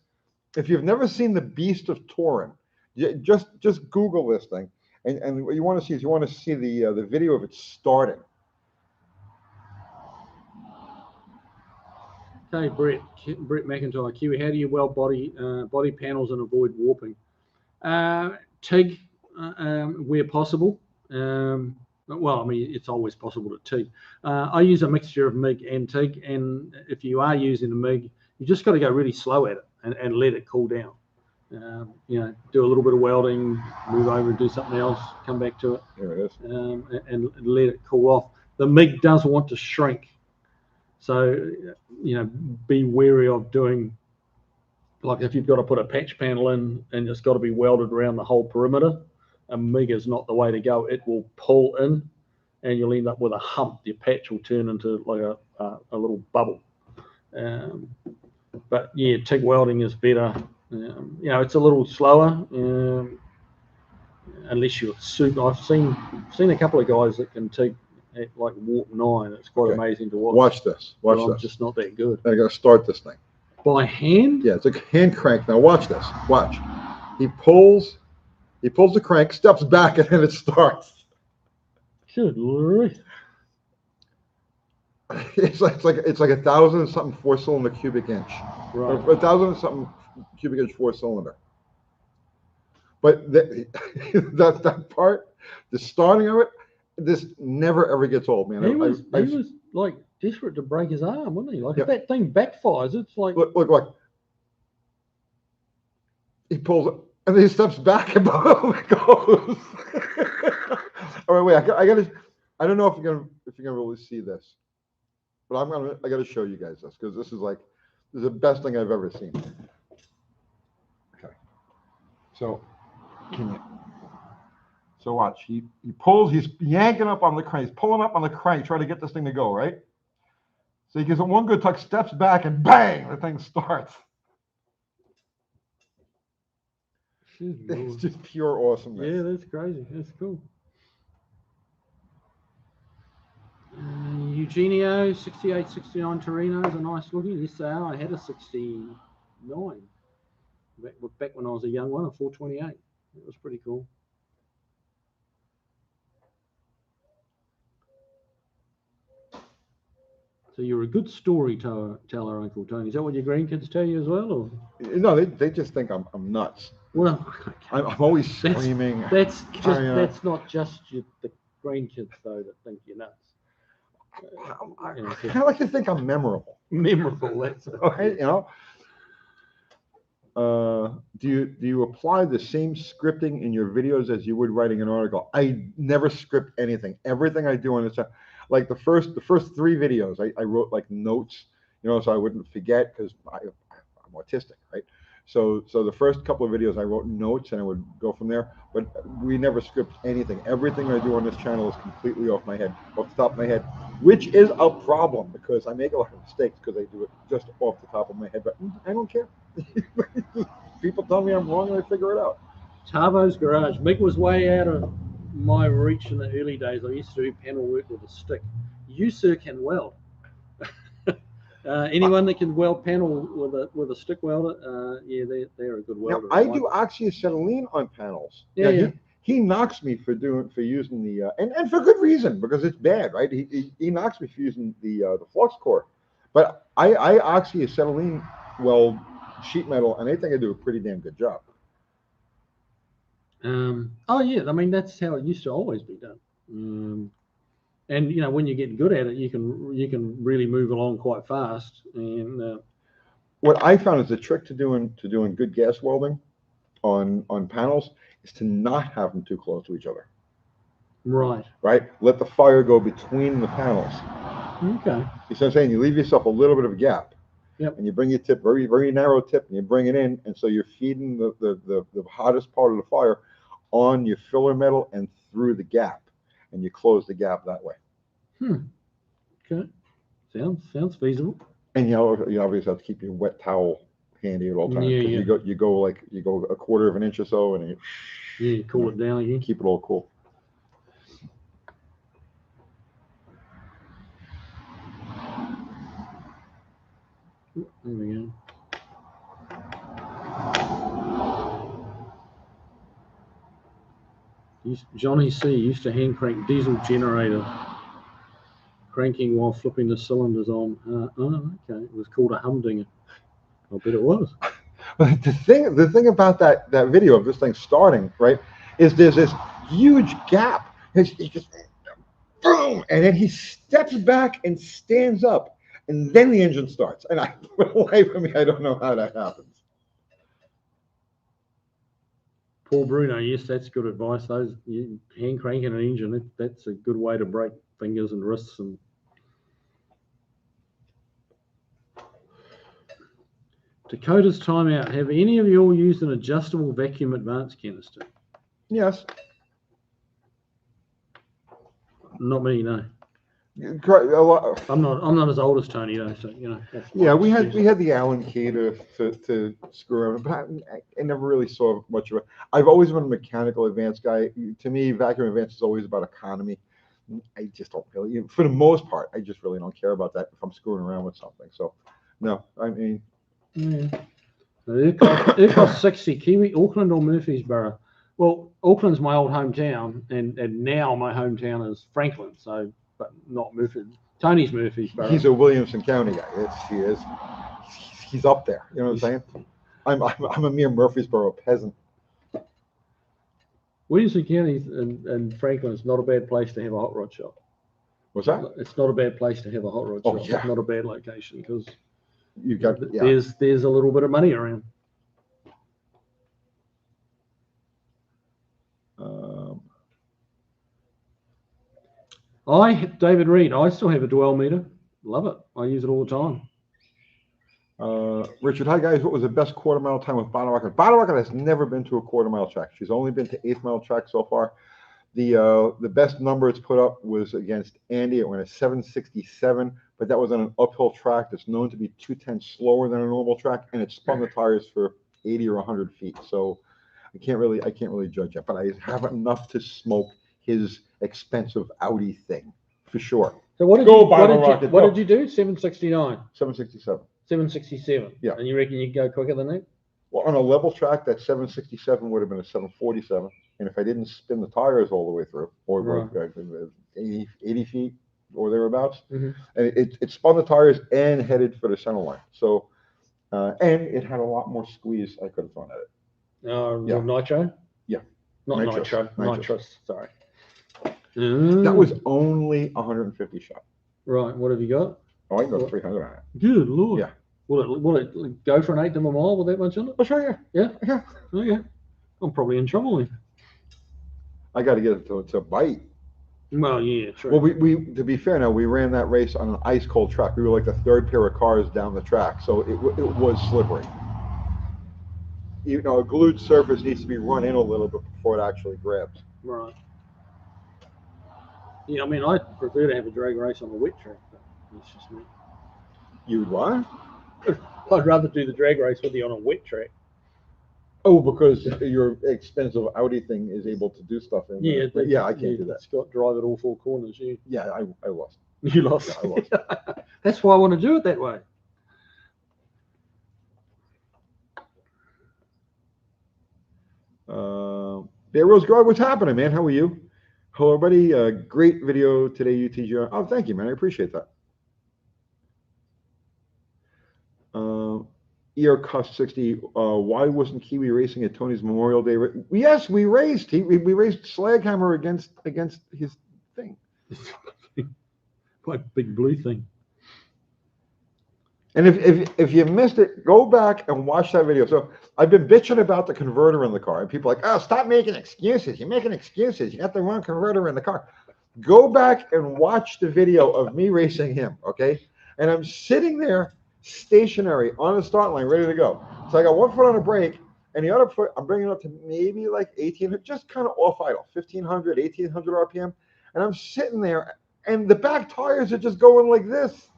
if you've never seen The Beast of Touring, just Google this thing, and what you want to see is the video of it starting. Okay, Brett McIntyre, Kiwi. How do you weld body panels and avoid warping? TIG, where possible. Well, I mean, it's always possible to TIG. I use a mixture of MIG and TIG, and if you are using a MIG, you just got to go really slow at it and let it cool down. Do a little bit of welding, move over and do something else, come back to it. Here it is. And let it cool off. The MIG does want to shrink. So, be wary of doing, like if you've got to put a patch panel in and it's got to be welded around the whole perimeter, Amiga's not the way to go. It will pull in, and you'll end up with a hump. Your patch will turn into like a little bubble. But yeah, TIG welding is better. It's a little slower, unless you're super. I've seen a couple of guys that can TIG at like warp 9. It's quite amazing to watch. Watch this. Watch this. I'm just not that good. I got to start this thing by hand. Yeah, it's a hand crank. Now watch this. Watch. He pulls the crank, steps back, and then it starts. Good Lord. It's like 1,000 and something 4-cylinder cubic inch. Right. 1,000 and something cubic inch 4-cylinder. But that part, the starting of it, this never ever gets old, man. He was like desperate to break his arm, wasn't he? Like if that thing backfires, it's like look. He pulls it and then he steps back and boom, it goes. All right, wait. I don't know if you're gonna really see this, but I gotta show you guys this because this is the best thing I've ever seen. Okay. So watch. He pulls. He's yanking up on the crank. He's pulling up on the crank, trying to get this thing to go right. So he gives it one good tuck, steps back, and bang, the thing starts. It's just pure awesomeness. Yeah, that's crazy. That's cool. Eugenio 68, 69 Torino's are nice looking. Yes, they are. I had a 69 back when I was a young one, a 428. It was pretty cool. So you're a good storyteller, Uncle Tony. Is that what your grandkids tell you as well? Or? No, they just think I'm nuts. Well, okay. I'm always screaming. That's not just the grandkids though that think you're nuts. I like to think I'm memorable. Memorable, that's right. Do you apply the same scripting in your videos as you would writing an article? I never script anything. Everything I do on this, like the first 3 videos, I wrote like notes, so I wouldn't forget because I'm autistic, right? So the first couple of videos I wrote notes and I would go from there, but we never script anything. Everything I do on this channel is completely off my head, off the top of my head, which is a problem because I make a lot of mistakes because I do it just off the top of my head, but I don't care. People tell me I'm wrong and I figure it out. Tavo's Garage. Mick was way out of my reach in the early days. I used to do panel work with a stick. You, sir, can weld. Anyone that can weld panel with a stick welder, they're a good welder. Now, I do oxyacetylene on panels. Yeah. He knocks me for using the and for good reason because it's bad, right? He knocks me for using the flux core, but I oxyacetylene weld sheet metal, and I think I do a pretty damn good job. Oh yeah, I mean that's how it used to always be done. And when you get good at it, you can really move along quite fast. And what I found is the trick to doing good gas welding on panels is to not have them too close to each other. Right. Let the fire go between the panels. Okay. You see what I'm saying? You leave yourself a little bit of a gap. Yep. And you bring your tip, very, very narrow tip, and you bring it in, and so you're feeding the hottest part of the fire on your filler metal and through the gap, and you close the gap that way. Okay. Sounds feasible. And you obviously have to keep your wet towel handy at all times. Yeah. You go a quarter of an inch or so, and you cool it down again. Keep it all cool. There we go. Johnny C. used to hand crank diesel generator, cranking while flipping the cylinders on. Okay. It was called a humdinger. I bet it was. But the thing about that video of this thing starting, right, is there's this huge gap. He just boom, and then he steps back and stands up, and then the engine starts. And for the life of me, I don't know how that happens. Paul Bruno, yes, that's good advice. Hand cranking an engine, that's a good way to break fingers and wrists. And Dakota's timeout. Have any of you all used an adjustable vacuum advance canister? Yes. Not me, no. A lot, I'm not as old as Tony though, so you know. That's my yeah, we excuse. had the Allen key to screw around, but I never really saw much of it. I've always been a mechanical advanced guy. To me, vacuum advanced is always about economy. I just don't really, for the most part, I just really don't care about that if I'm screwing around with something. So, no, I mean, Yeah. It costs 60. Kiwi, Auckland or Murfreesboro? Well, Auckland's my old hometown, and now my hometown is Franklin. So, but not Murfreesboro. Tony's Murfreesboro. he's a Williamson County guy. He is. He's up there. You know what I'm saying? I'm a mere Murfreesboro peasant. Williamson County and Franklin is not a bad place to have a hot rod shop. What's that? It's not a bad place to have a hot rod shop. Yeah. It's not a bad location because You got there's a little bit of money around. David Reed, I still have a dwell meter. Love it. I use it all the time. Richard, hi guys. What was the best quarter mile time with Bottle Rocket? Bottle Rocket has never been to a quarter mile track. She's only been to 8th mile track so far. The best number it's put up was against Andy. It went at 767, but that was on an uphill track that's known to be 2/10 slower than a normal track, and it spun the tires for 80 or 100 feet. So I can't really judge that, but I have enough to smoke his expensive Audi thing for sure. So what did you do? 769. 767. 767. Yeah. And you reckon you can go quicker than that? Well, on a level track, that 767 would have been a 747. And if I didn't spin the tires all the way through, or Right. 80 feet or thereabouts, Mm-hmm. and it spun the tires and headed for the center line. So, and it had a lot more squeeze I could have thrown at it. Yeah. Nitro? Yeah. Not Nitrous. Nitrous. Sorry. That was only 150 shot. Right. What have you got? Oh, I can go 300 on it. Good Lord. Yeah. Will it go for an 8th of a mile with that much in it? Oh, sure, Yeah. yeah. Okay. I'm probably in trouble then. I got to get it to bite. Well, yeah, true. Well, we to be fair now, we ran that race on an ice cold track. We were like the third pair of cars down the track, so it was slippery. You know, a glued surface needs to be run in a little bit before it actually grabs. Right. Yeah, I mean, I prefer to have a drag race on a wet track, but that's just me. You'd what? I'd rather do the drag race with you on a wet track. Oh, because your expensive Audi thing is able to do stuff in Yeah, there. Yeah, I can't do that. Scott, drive it all 4 corners. Yeah, I lost. You lost. Yeah, I lost. That's why I want to do it that way. Bear Rose Grog, what's happening, man? How are you? Hello, everybody. Great video today, UTG. Oh, thank you, man. I appreciate that. ER Cost 60. Why wasn't Kiwi racing at Tony's Memorial Day? Yes, we raced. We raced Slaghammer against his thing. Quite big blue thing. And if you missed it, go back and watch that video. So I've been bitching about the converter in the car, and people are like, oh, stop making excuses. You're making excuses. You got the wrong converter in the car. Go back and watch the video of me racing him, okay? And I'm sitting there stationary on the start line, ready to go. So I got one foot on the brake, and the other foot, I'm bringing it up to maybe like 1800, just kind of off idle, 1500, 1800 RPM. And I'm sitting there, and the back tires are just going like this.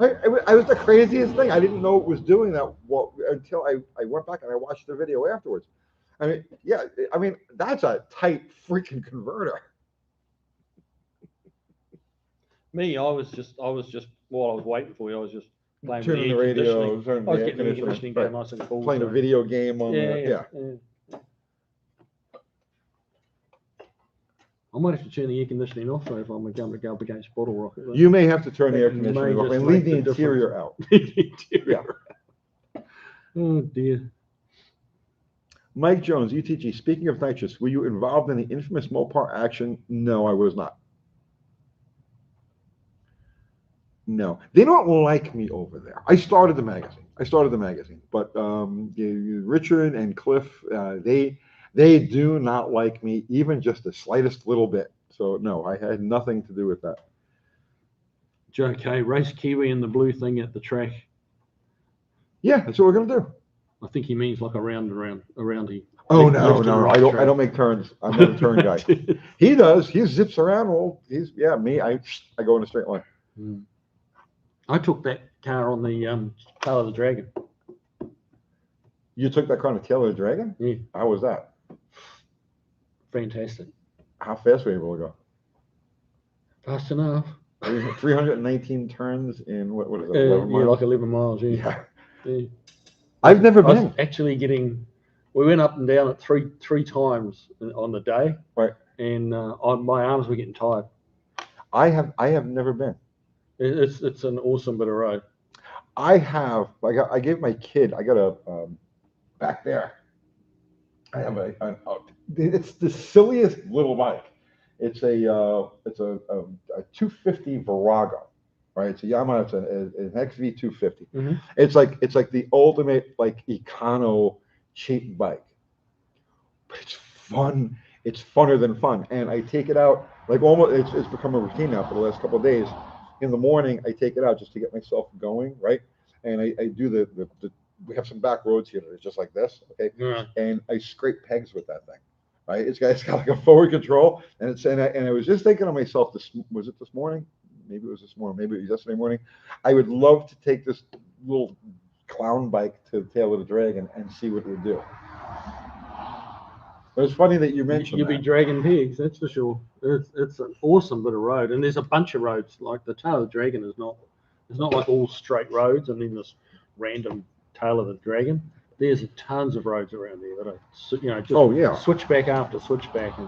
I was the craziest thing. I didn't know it was doing that until I went back and I watched the video afterwards. I mean, yeah, I mean, that's a tight freaking converter. Me, I was just while I was waiting for you, I was just playing Turning the radio, turning the air conditioning, going nice and cool. playing a video game on yeah. I might have to turn the air conditioning off though if I'm going to go up against Bottle Rocket. You may have to turn the air conditioning off and leave the interior out. Yeah. Oh dear. Mike Jones, UTG. Speaking of nitrous, were you involved in the infamous Mopar action? No, I was not. No, they don't like me over there. I started the magazine, but Richard and Cliff, they do not like me even just the slightest little bit. So no, I had nothing to do with that. Joe K, race Kiwi in the blue thing at the track. Yeah, that's what we're gonna do. I think he means like around here. Oh Lift- no, left and no, right I track. don't make turns. I'm not a turn guy. He does. He zips around. Well, me. I go in a straight line. Mm. I took that car on the Tail of the Dragon. You took that car on the Tail of the Dragon? Yeah, How was that? fantastic. How fast were you able to go? Fast enough. 319 turns in what is it? 11 Yeah, miles? like 11 miles. Yeah. Yeah. Yeah. I've never I was been. actually getting. We went up and down it three times on the day, Right. and my arms were getting tired. I have never been. It's an awesome bit of road. I have. I gave my kid. I got a back there. I have it's the silliest little bike. It's a 250 Virago, right? It's a Yamaha. It's an XV 250. Mm-hmm. It's like the ultimate like econo cheap bike, but it's fun. It's funner than fun, and I take it out like almost. It's become a routine now for the last couple of days. In the morning, I take it out just to get myself going, right? And I do the we have some back roads here that are just like this, okay? Yeah. And I scrape pegs with that thing, right? It's got like a forward control, and I was just thinking to myself, was it this morning? Maybe it was this morning. Maybe it was yesterday morning. I would love to take this little clown bike to the Tail of the Dragon and see what it would do. But it's funny that you mentioned You'll be dragging pigs, that's for sure. It's an awesome bit of road, and there's a bunch of roads. Like the Tail of the Dragon is not. It's not like all straight roads and then this random Tail of the Dragon. There's tons of roads around there that are, just switchback after switchback,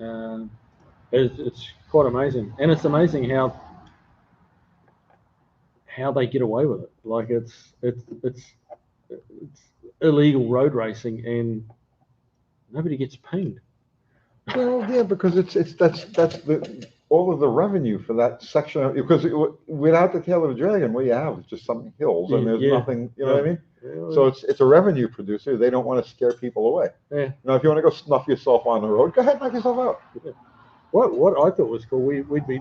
and it's quite amazing. And it's amazing how they get away with it. Like it's illegal road racing, and nobody gets pinged. Well, yeah, because that's the all of the revenue for that section because without the Tail of the Dragon, what you have is just some hills and there's nothing. You know what I mean? Yeah. So it's a revenue producer. They don't want to scare people away. Yeah. If you want to go snuff yourself on the road, go ahead, knock yourself out. Yeah. What I thought was cool,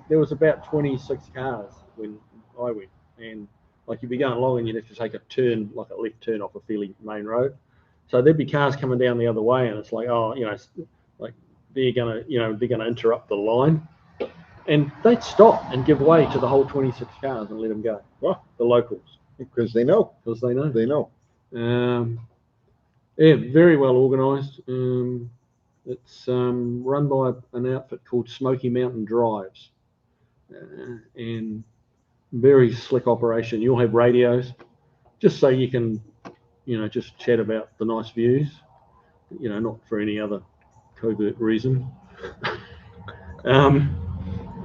there was about 26 cars when I went, and like you'd be going along and you'd have to take a turn, like a left turn off a fairly main road. So there'd be cars coming down the other way, and it's like, like they're gonna interrupt the line, and they'd stop and give way to the whole 26 cars and let them go. Well, the locals, because they know. They know. They know. Yeah, very well organised. It's run by an outfit called Smoky Mountain Drives, and very slick operation. You'll have radios, just so you can, just chat about the nice views, not for any other covert reason.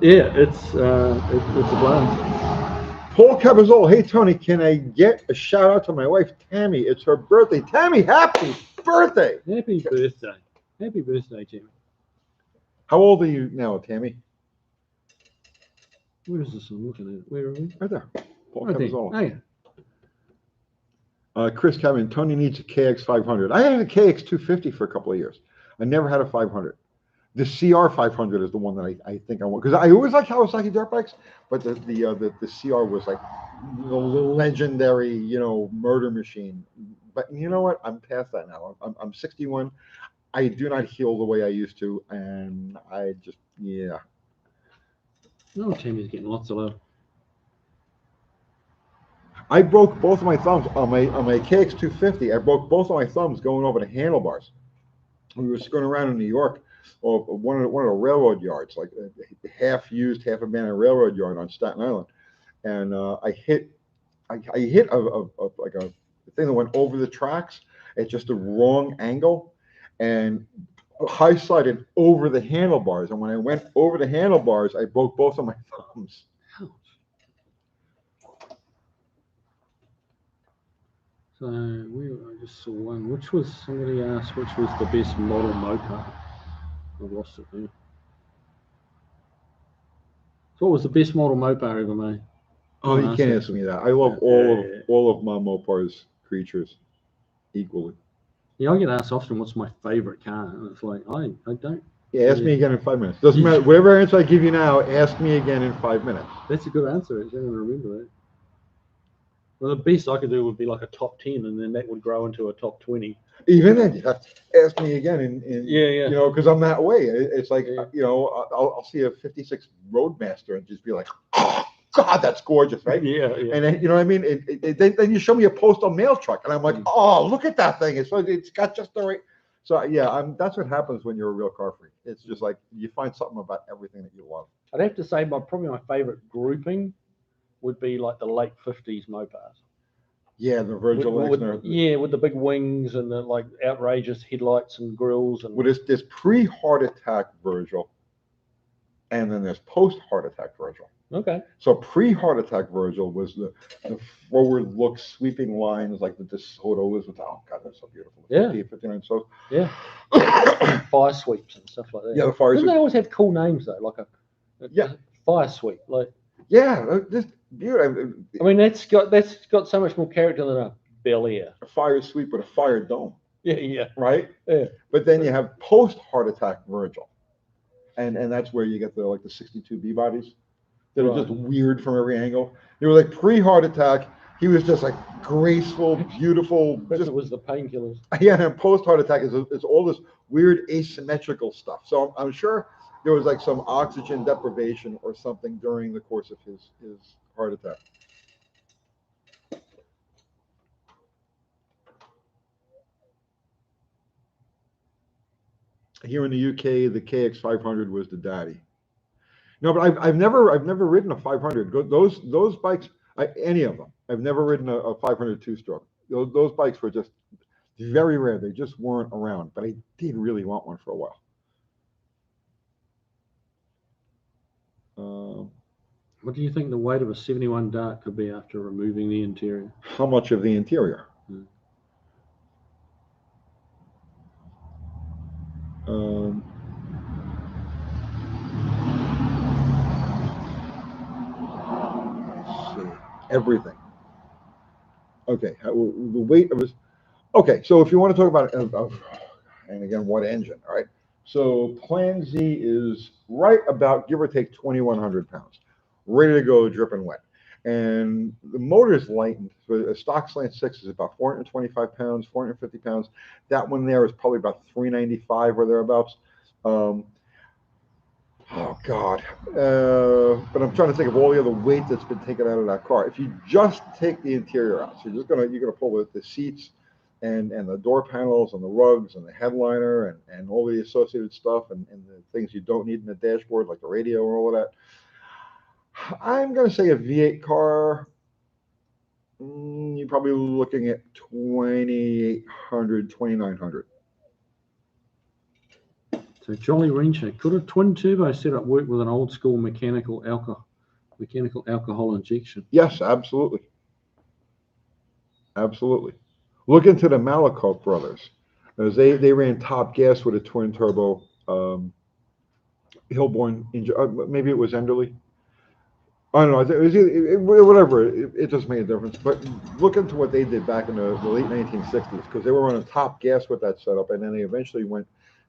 It's a blast. Paul Cabazol, hey Tony, can I get a shout out to my wife Tammy? It's her birthday. Tammy, happy birthday! Happy birthday! Happy birthday, Tammy. How old are you now, Tammy? Where is this? I'm looking at it. Where are we? Right there. Paul Right there. Cabazol. Oh, yeah. Chris Kevin, Tony needs a KX 500. I had a KX 250 for a couple of years. I never had a 500. The CR 500 is the one that I think I want because I always like Kawasaki dirt bikes, but the CR was like the legendary murder machine. But you know what? I'm past that now. I'm 61. I do not heal the way I used to, and I just No, Tammy's getting lots of love. I broke both of my thumbs on my KX 250. I broke both of my thumbs going over the handlebars. We were going around in New York, or one of the railroad yards, like a half used, half abandoned railroad yard on Staten Island, and I hit a thing that went over the tracks at just the wrong angle, and high sided over the handlebars. And when I went over the handlebars, I broke both of my thumbs. So I just saw one. Which was, somebody asked, which was the best model mopar? I've lost it there. So what was the best model mopar ever made? Oh, you can't ask me that. I love all of my Mopar's creatures equally. Yeah, I get asked often, what's my favorite car? And it's like, I don't. Yeah, ask me again in 5 minutes. Doesn't matter. Whatever answer I give you now, ask me again in 5 minutes. That's a good answer. I don't remember that. Well, the best I could do would be like a top 10, and then that would grow into a top 20. Even then, you have to ask me again, Yeah, yeah. you know, because I'm that way. It's like, Yeah. you know, I'll see a '56 Roadmaster and just be like, oh God, that's gorgeous, right? Yeah, yeah. And then, you know what I mean? Then you show me a postal mail truck, and I'm like, Mm. oh, look at that thing. It's got just the right. So yeah, that's what happens when you're a real car freak. It's just like you find something about everything that you love. I'd have to say probably my favorite grouping would be like the late 50s Mopars. Yeah, the Virgil Yeah, with the big wings and the like outrageous headlights and grills and. Well, there's pre-heart attack Virgil, and then there's post-heart attack Virgil. Okay. So pre-heart attack Virgil was the forward look, sweeping lines like the DeSoto was with. Oh God, that's so beautiful. Yeah. 50, 59 so. Yeah. Fire sweeps and stuff like that. Yeah, the fire Didn't sweep. they always have cool names though, like a Yeah. fire sweep? Like. Yeah, just beautiful. I mean, that's got so much more character than a Bel Air. A fire sweep with a fire dome. Yeah, yeah. Right. Yeah. But then you have post-heart attack Virgil, and that's where you get the 62 B bodies that are just weird from every angle. They were like pre-heart attack. He was just like graceful, beautiful. But it was the painkillers. Yeah, and post-heart attack is all this weird asymmetrical stuff. So I'm sure there was like some oxygen deprivation or something during the course of his heart attack. Here in the UK, the KX500 was the daddy. No, but I've never ridden a 500. Those bikes, any of them. I've never ridden a 500 two-stroke. Those bikes were just very rare. They just weren't around. But I did really want one for a while. What do you think the weight of a 71 Dart could be after removing the interior? How much of the interior? Let's see. Everything. Okay, the weight of his. Okay, so if you want to talk about and again, what engine? All right. So Plan Z is right about, give or take, 2,100 pounds, ready to go, dripping wet. And the motor is lightened. So a stock slant 6 is about 425 pounds, 450 pounds. That one there is probably about 395 or thereabouts. Oh God! But I'm trying to think of all the other weight that's been taken out of that car. If you just take the interior out, so you're gonna pull the seats and the door panels and the rugs and the headliner and all the associated stuff and the things you don't need in the dashboard, like the radio and all of that. I'm gonna say a V8 car. You're probably looking at 2,800, 2,900. So Jolly Wrencher, could a twin turbo setup work with an old school mechanical alcohol injection? Yes, absolutely. Absolutely. Look into the Malakoff brothers. As they ran top gas with a twin turbo Hillborn engine. Maybe it was Enderley. I don't know. It was whatever. It just made a difference. But look into what they did back in the late 1960s, because they were running top gas with that setup, and then they eventually went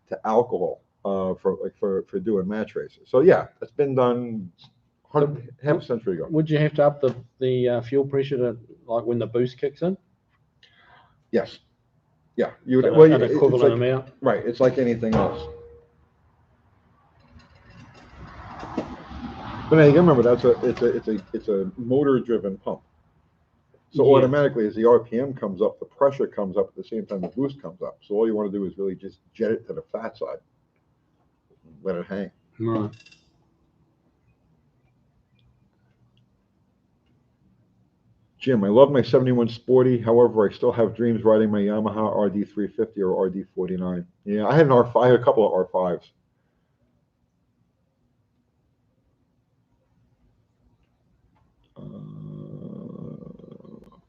to alcohol for doing match races. So yeah, it's been done half a century ago. Would you have to up the fuel pressure to, like, when the boost kicks in? Yes. Yeah. You would. So an equivalent amount. Right. It's like anything else. But now you can remember it's a motor driven pump. So Yeah. automatically, as the RPM comes up, the pressure comes up at the same time the boost comes up. So all you want to do is really just jet it to the fat side, let it hang. Right. Jim, I love my 71 Sporty. However, I still have dreams riding my Yamaha RD350 or RD49. Yeah, I had an R5, I had a couple of R5s.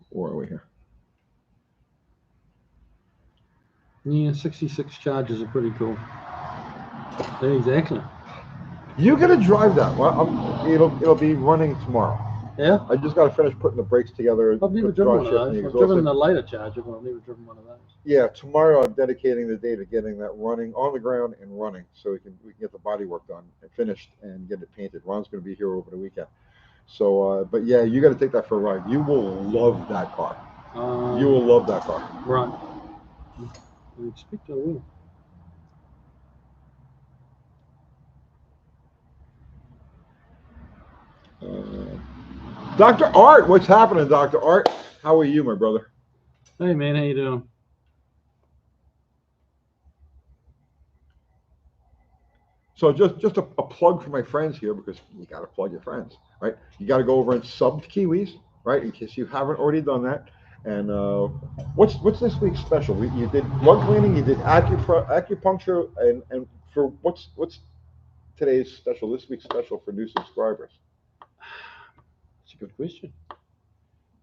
Where are we here? Yeah, 66 Chargers are pretty cool. Yeah, exactly. You gotta drive that. Well, it'll be running tomorrow. Yeah. I just got to finish putting the brakes together. I've never driven one of those. I've driven the later Charger, but I've never driven one of those. Yeah, tomorrow I'm dedicating the day to getting that running on the ground and running, so we can get the body work done and finished and get it painted. Ron's going to be here over the weekend. So, but yeah, you got to take that for a ride. You will love that car. You will love that car. Right. I expect I will. Dr. Art, what's happening, Dr. Art? How are you, my brother? Hey man, how you doing? So just a plug for my friends here, because you got to plug your friends, right? You got to go over and sub to Kiwis, right? In case you haven't already done that. And what's this week's special? You did blood cleaning, you did acupuncture, and for what's today's special? This week's special for new subscribers. It's a good question.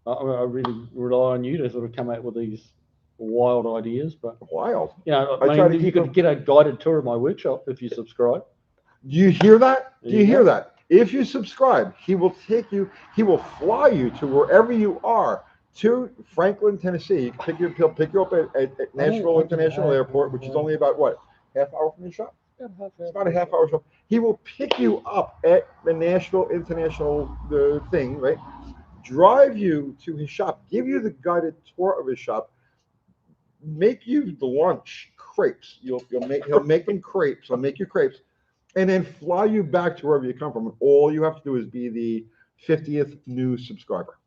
I really rely on you to sort of come out with these wild ideas, but Wild. yeah, I try to you keep could them- get a guided tour of my workshop if you subscribe. Do you hear that? Do There you you hear go. that? If you subscribe, he will take you, he will fly you to wherever you are, to Franklin, Tennessee. He'll pick you up at Nashville International Airport, which is only about what, half hour from your shop? It's about a half hour shop. He will pick you up at the Nashville International thing, right? Drive you to his shop, give you the guided tour of his shop, make you the lunch crepes. He'll make them crepes. He'll make you crepes, and then fly you back to wherever you come from. And all you have to do is be the 50th new subscriber.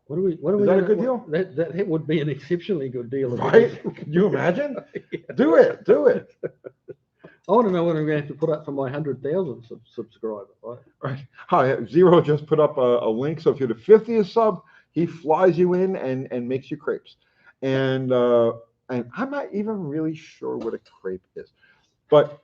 What are we? Is that a good deal? That would be an exceptionally good deal. Right? Can you imagine? Yeah. Do it. Do it. I want to know what I'm going to have to put up for my 100,000 subscriber. Right? Right. Hi, Zero just put up a link. So if you're the 50th sub, he flies you in and makes you crepes. And I'm not even really sure what a crepe is, but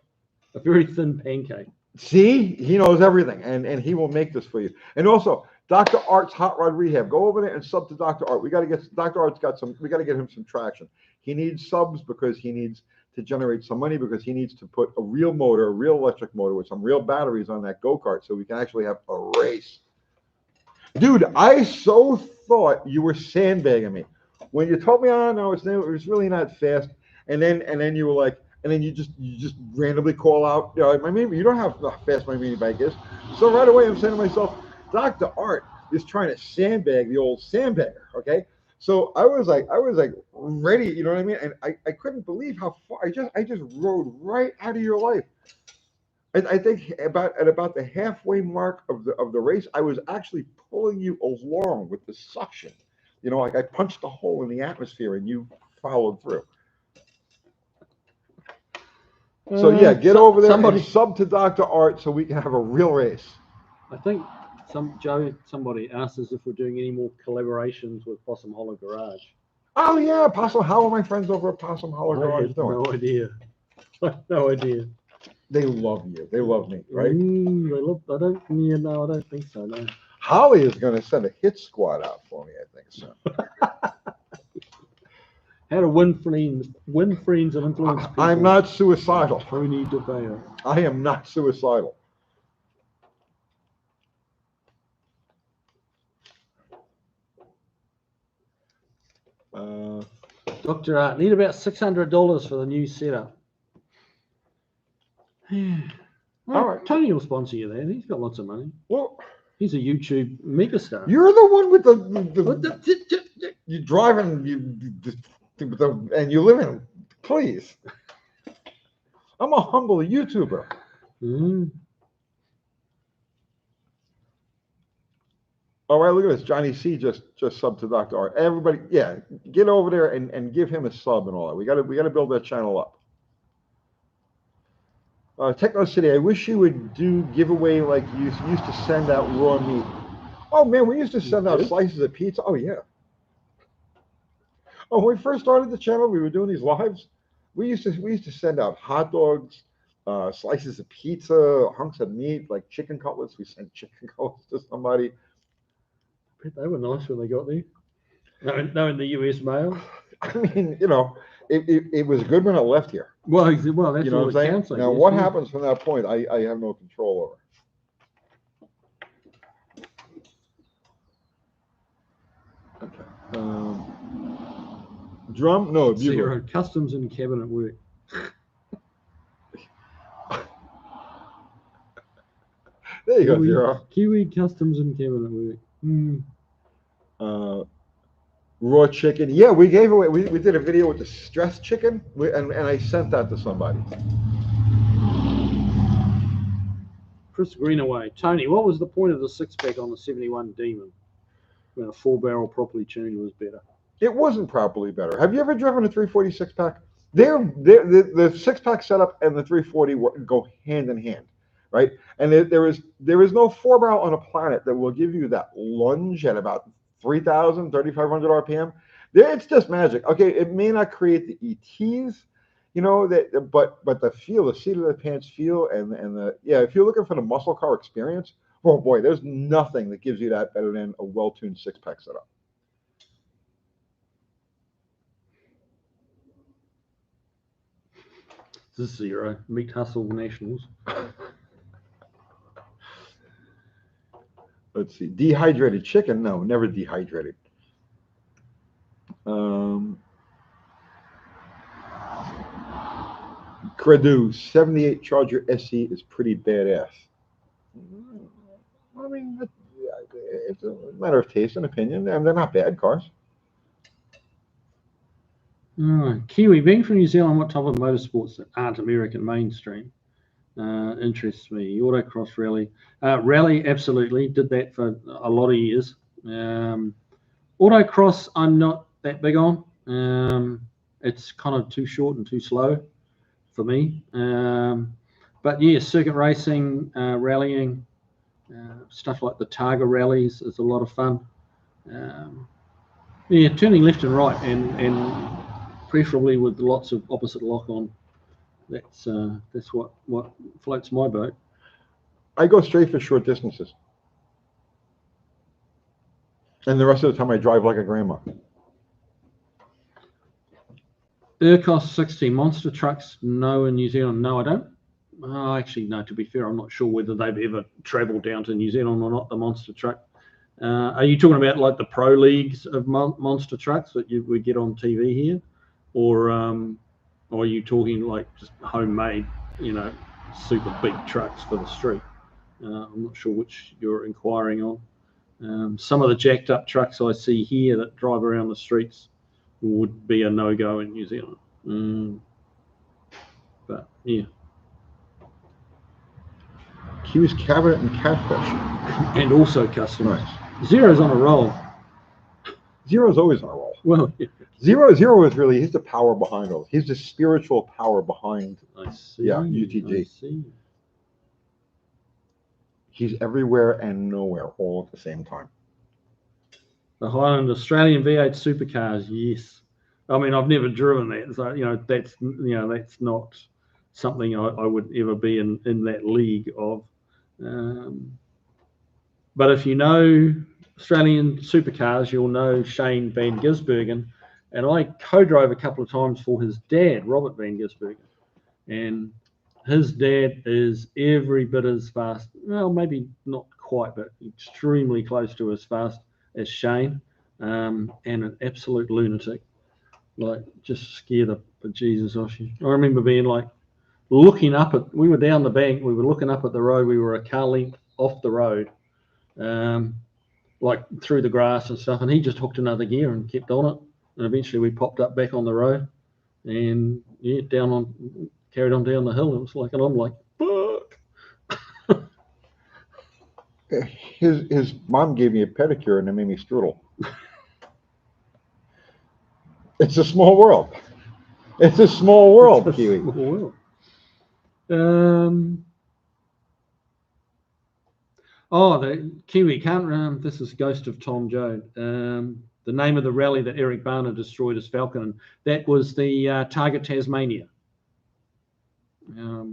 A very thin pancake. see, he knows everything, and he will make this for you. And also, Dr. Art's Hot Rod Rehab. Go over there and sub to Dr. Art. We got to get Dr. Art's got some. We got to get him some traction. He needs subs because he needs to generate some money, because he needs to put a real motor, a real electric motor with some real batteries on that go-kart, so we can actually have a race. Dude, I so thought you were sandbagging me when you told me, oh no, it was really not fast, and then you were like, and then you just randomly call out, you know, you don't have how fast my mini bike is. So right away I'm saying to myself, Dr. Art is trying to sandbag the old sandbagger, okay? So I was like ready, you know what I mean? And I couldn't believe how far I just rode right out of your life. I think at about the halfway mark of the race, I was actually pulling you along with the suction. You know, like I punched a hole in the atmosphere and you followed through. So yeah, get over there and sub to Dr. Art so we can have a real race. I think somebody asked us if we're doing any more collaborations with Possum Hollow Garage. Oh yeah, Possum. How are my friends over at Possum Hollow Garage doing? No idea. No idea. They love you. They love me, right? I don't think so. No. Holly is going to send a hit squad out for me, I think so. How to win friends and influence people. I'm not suicidal. Tony DeBeo. I am not suicidal. Dr. Art, need about $600 for the new setup. All right. Tony will sponsor you there. He's got lots of money. Well, he's a YouTube megastar. You're the one with the you driving and you live in. Please, I'm a humble YouTuber. Mm. All right, look at this. Johnny C just subbed to Dr. Art. Everybody, yeah, get over there and give him a sub and all that. We got to build that channel up. Techno City, I wish you would do giveaway like you used to send out raw meat. Oh man, we used to send out slices of pizza. Oh yeah. Oh, when we first started the channel, we were doing these lives. We used to send out hot dogs, slices of pizza, hunks of meat, like chicken cutlets. We sent chicken cutlets to somebody. They were nice when they got there. No, in the US mail. I mean, you know, it was good when it left here. Well, that's you know all what I'm saying? counts. Now, what happens from that point, I have no control over. Okay. Drum? No, Zero. Customs and cabinet work. There you go, Zero. Kiwi customs and cabinet work. Raw chicken. Yeah, we gave away. We did a video with the stressed chicken, and I sent that to somebody. Chris Greenaway. Tony, what was the point of the six-pack on the 71 Demon? When a four-barrel properly tuned was better. It wasn't properly better. Have you ever driven a 346 pack? The 6-pack setup and the 340 go hand in hand, right? And there is no 4-barrel on a planet that will give you that lunge at about 3,000, 3,500 RPM. It's just magic. Okay, it may not create the ETs, but the feel, the seat of the pants feel, and the if you're looking for the muscle car experience, oh boy, there's nothing that gives you that better than a well-tuned 6-pack setup. This is 0. Meat Hustle Nationals. Let's see. Dehydrated chicken? No, never dehydrated. Credu 78 Charger SE is pretty badass. I mean, it's a matter of taste and opinion, and they're not bad cars. Kiwi, being from New Zealand, what type of motorsports that aren't American mainstream interests me? Autocross rally. Rally, absolutely. Did that for a lot of years. Autocross, I'm not that big on. It's kind of too short and too slow for me. But yeah, circuit racing, rallying, stuff like the Targa rallies is a lot of fun. Yeah, turning left and right, and preferably with lots of opposite lock on. That's what floats my boat. I go straight for short distances, and the rest of the time I drive like a grandma. Urcos 60 monster trucks. No, in New Zealand, no, I don't. Actually, no. To be fair, I'm not sure whether they've ever travelled down to New Zealand or not. The monster truck. Are you talking about like the pro leagues of monster trucks that we get on TV here, or are you talking like just homemade, super big trucks for the street? I'm not sure which you're inquiring on. Some of the jacked up trucks I see here that drive around the streets would be a no-go in New Zealand. But yeah. Kiwi's cabinet and catfish. And also custom. Nice. Zero's on a roll. Zero's always on a roll. Well, yeah. Zero is really, he's the power behind all. He's the spiritual power behind. I see. Yeah, UTG. I see. He's everywhere and nowhere all at the same time. The Highland Australian V8 supercars, yes. I mean, I've never driven that, so that's not something I would ever be in that league of. But if you know Australian supercars, you'll know Shane Van Gisbergen, and I co-drove a couple of times for his dad, Robert Van Gisbergen, and his dad is every bit as fast, well, maybe not quite, but extremely close to as fast as Shane, and an absolute lunatic, like just scare the bejesus off you. I remember being like looking up at, we were down the bank, we were looking up at the road, we were a car length off the road, like through the grass and stuff, and he just hooked another gear and kept on it, and eventually we popped up back on the road, and yeah, carried on down the hill. It was like, and I'm like, fuck. His mom gave me a pedicure and it made me strudel. It's a small world. It's a small world, It's a Kiwi. small world. The Kiwi can't. This is Ghost of Tom Joad. The name of the rally that Eric Barner destroyed his Falcon. That was the Target Tasmania,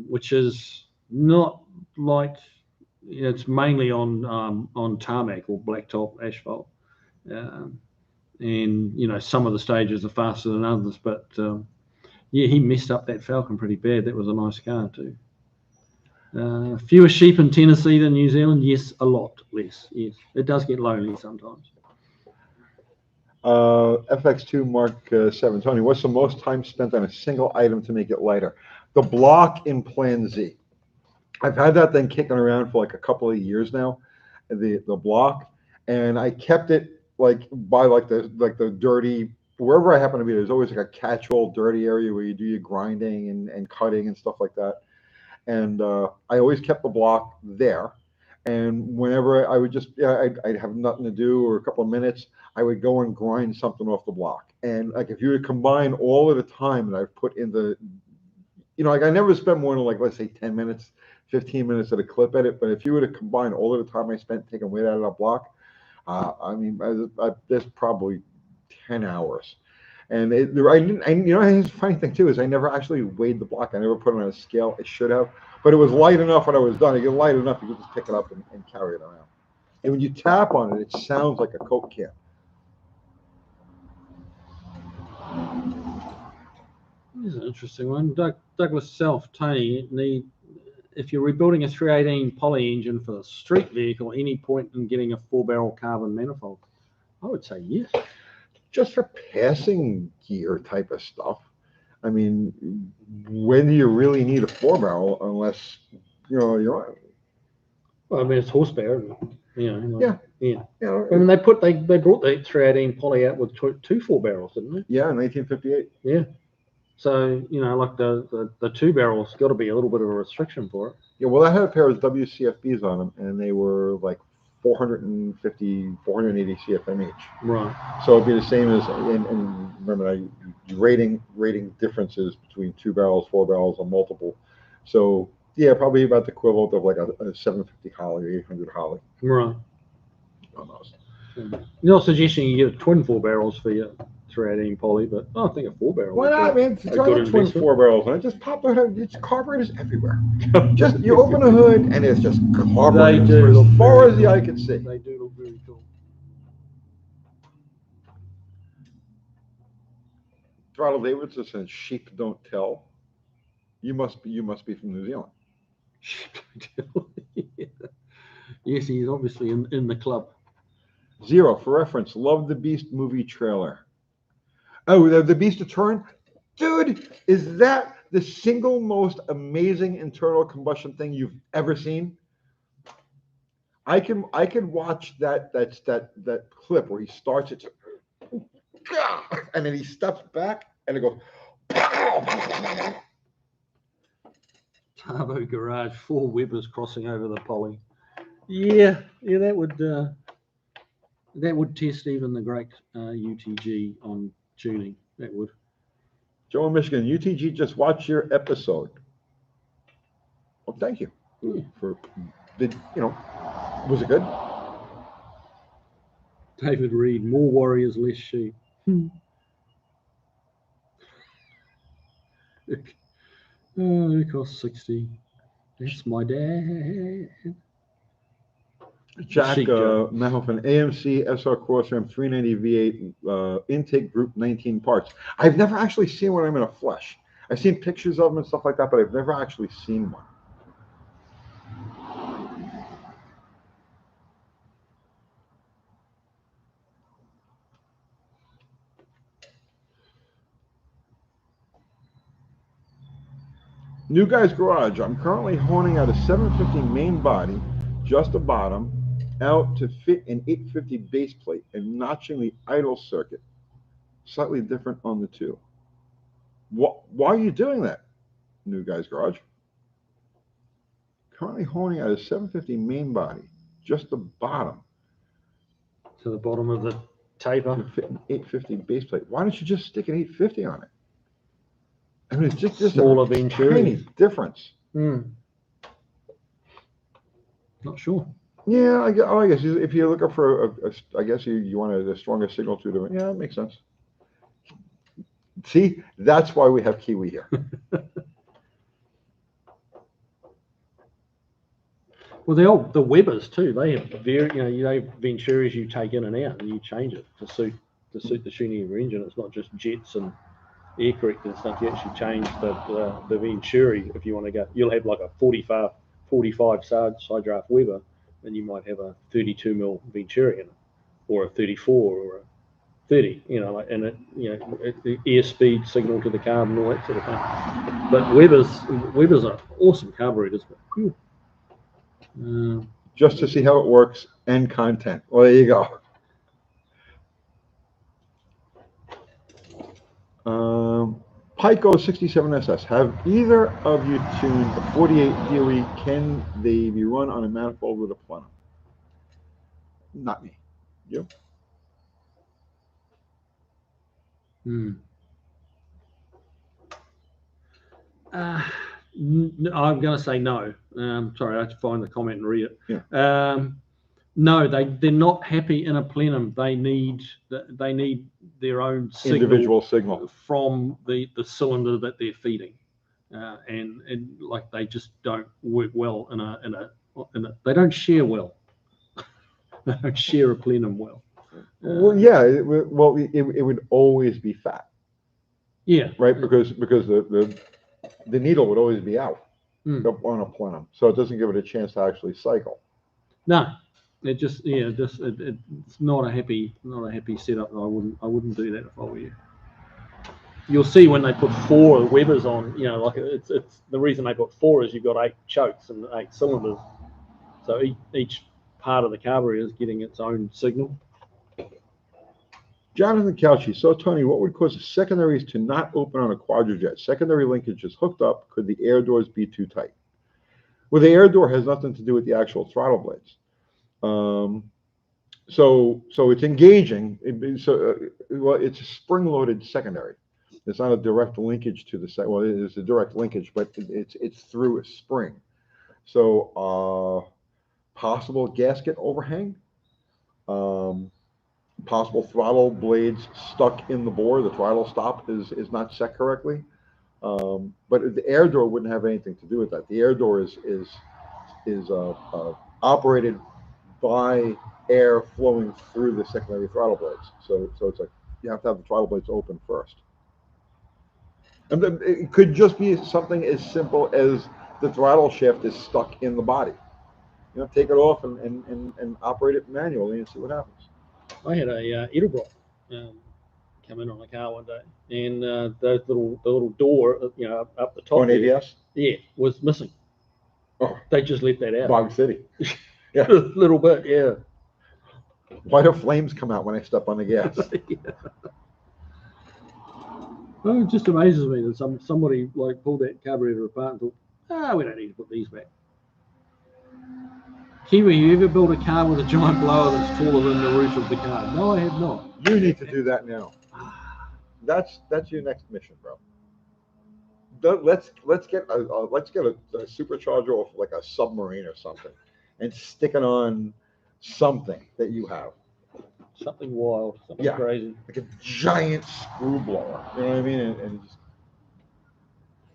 which is not like, it's mainly on tarmac or blacktop asphalt, and some of the stages are faster than others. But yeah, he messed up that Falcon pretty bad. That was a nice car too. Fewer sheep in Tennessee than New Zealand? Yes, a lot less. Yes, it does get lonely sometimes. FX2 Mark 7. Tony, what's the most time spent on a single item to make it lighter? The block in Plan Z. I've had that thing kicking around for like a couple of years now, the block, and I kept it like by like the dirty, wherever I happen to be, there's always like a catch-all dirty area where you do your grinding and cutting and stuff like that. And I always kept the block there. And whenever I would just, yeah, I'd have nothing to do or a couple of minutes, I would go and grind something off the block. And like if you would combine all of the time that I've put in the, like I never spent more than like, let's say 10 minutes, 15 minutes at a clip edit. But if you were to combine all of the time I spent taking weight out of that block, I mean, there's probably 10 hours. And I didn't, the funny thing too is I never actually weighed the block. I never put it on a scale. I should have, but it was light enough when I was done. You get light enough, you can just pick it up and carry it around. And when you tap on it, it sounds like a Coke can. This is an interesting one. Douglas Self, Tony, if you're rebuilding a 318 poly engine for a street vehicle, any point in getting a 4-barrel carbon manifold? I would say yes. Just for passing gear type of stuff. I mean, when do you really need a 4-barrel unless, you're. Well, I mean, it's horsepower, Yeah. I mean, they brought the 318 poly out with two 4-barrels, didn't they? Yeah, in 1958. Yeah. So, like the 2-barrels got to be a little bit of a restriction for it. Yeah, well, I had a pair of WCFBs on them, and they were like 450, 480 CFM each. Right. So it'd be the same as, and remember, rating differences between 2 barrels, 4 barrels, or multiple. So yeah, probably about the equivalent of like a 750 Holly or 800 Holly. Right. Almost. You're not suggesting you get twin 4-barrels for your 318 poly, but I think a 4-barrel. Why not, man? Throw the twin 4-barrels and just pop the hood. It's carburetors everywhere. Just you open the hood and it's just carburetors as far as the eye can see. They do look very cool. Throttle Davidson says sheep don't tell. You must be from New Zealand. Sheep don't tell. Yeah. Yes, he's obviously in the club. Zero for reference. Love the Beast movie trailer. Oh, the Beast of Turin, dude! Is that the single most amazing internal combustion thing you've ever seen? I can watch that clip where he starts it, and then he steps back, and it goes. Turbo Garage, 4 Webers crossing over the poly. Yeah, that would test even the great UTG on tuning. That would. Joe in Michigan, UTG just watched your episode. Well, thank you. Was it good? David Reed, more warriors, less sheep. Oh, it costs 60. That's my dad. Jack Mahoffman, AMC SR Crossram 390 V8 intake group 19 parts. I've never actually seen one of them in a flesh. I've seen pictures of them and stuff like that, but I've never actually seen one. New Guy's Garage. I'm currently honing out a 750 main body, just the bottom, out to fit an 850 base plate and notching the idle circuit. Slightly different on the two. Why are you doing that, New Guy's Garage? Currently honing out a 750 main body, just the bottom. To the bottom of the taper. To fit an 850 base plate. Why don't you just stick an 850 on it? I mean, it's just smaller a Venturi. tiny difference. Not sure. Yeah, I guess if you're looking for I guess you want a stronger signal to them. Yeah, that makes sense. See, that's why we have Kiwi here. Well, the Webers too. They have Venturis you take in and out, and you change it to suit the tuning of your engine. It's not just jets and air correct and stuff. You actually change the Venturi if you want to go. You'll have like a 45 side draft Weber, and you might have a 32 mil Venturi in it, or a 34 or a 30. And the airspeed signal to the carb and all that sort of thing. But Webers are awesome carburetors. Just to see how it works and content. Well, there you go. Pico 67SS. Have either of you tuned a 48 DOE? Can they be run on a manifold with a plenum? Not me. You? I'm going to say no. Sorry, I have to find the comment and read it. Yeah. No, they're not happy in a plenum. They need their own Individual signal from the cylinder that they're feeding, and like they just don't work well in a they don't share well. They don't share a plenum well. Well, yeah. It would always be fat. Yeah. Right, because the needle would always be out on a plenum, so it doesn't give it a chance to actually cycle. No. It just it's not a happy setup. I wouldn't do that if I were you. You'll see when they put 4 Webers on, like it's the reason they put 4 is you've got 8 chokes and 8 cylinders, so each part of the carburetor is getting its own signal. Jonathan Couchy, so Tony, what would cause the secondaries to not open on a quadrijet? Secondary linkage is hooked up. Could the air doors be too tight? Well, the air door has nothing to do with the actual throttle blades. So it's engaging. It's a spring-loaded secondary. It's not a direct linkage to the well, it is a direct linkage, but it's through a spring. So possible gasket overhang, possible throttle blades stuck in the bore. The throttle stop is not set correctly. But the air door wouldn't have anything to do with that. The air door is operated by air flowing through the secondary throttle blades. So it's like you have to have the throttle blades open first. And it could just be something as simple as the throttle shaft is stuck in the body. Take it off and operate it manually and see what happens. I had a Edelbrock come in on a car one day, and the little door, up the top. On ABS? Yeah, was missing. Oh, they just left that out. Bog City. Yeah, a little bit. Yeah. Why do flames come out when I step on the gas? Yeah. Oh, it just amazes me that somebody like pulled that carburetor apart and thought, we don't need to put these back. Kiwi, you ever built a car with a giant blower that's taller than the roof of the car? No, I have not. You need to do that now. That's your next mission, bro. Let's get a supercharger off like a submarine or something, and stick it on something that you have. Something wild, something crazy, like a giant screw blower. You know what I mean? And just,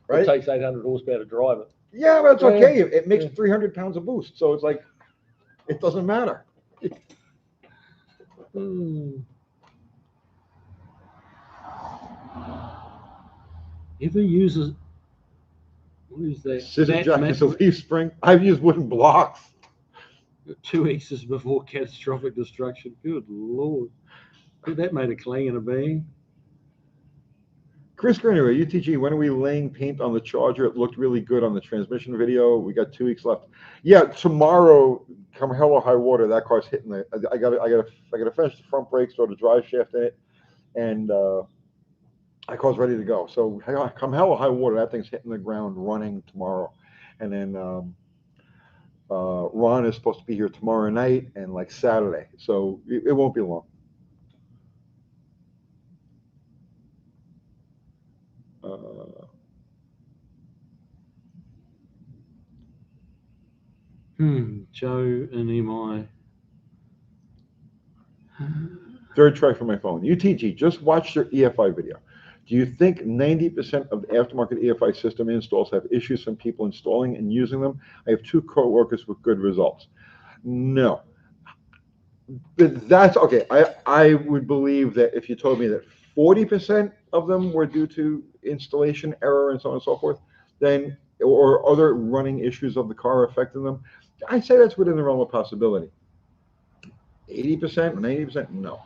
right? It takes 800 horsepower to drive it. Yeah, but it's okay. It makes 300 pounds of boost, so it's like it doesn't matter. Ever uses what is that? Scissor jack is a leaf spring. I've used wooden blocks. 2 X's before catastrophic destruction. Good Lord. That made a clang and a bang. Chris Greenaway, UTG, when are we laying paint on the Charger? It looked really good on the transmission video. We got 2 weeks left. Yeah, tomorrow, come hell or high water, that car's hitting the. I gotta finish the front brakes, throw the drive shaft in it, and that car's ready to go. So come hell or high water, that thing's hitting the ground running tomorrow, and then Ron is supposed to be here tomorrow night and like Saturday, so it won't be long. Joe and MI. Third try for my phone. UTG, just watched your EFI video. Do you think 90% of the aftermarket EFI system installs have issues from people installing and using them? I have 2 co-workers with good results. No. But that's okay. I would believe that if you told me that 40% of them were due to installation error and so on and so forth, then or other running issues of the car affecting them, I'd say that's within the realm of possibility. 80%, 90%, no.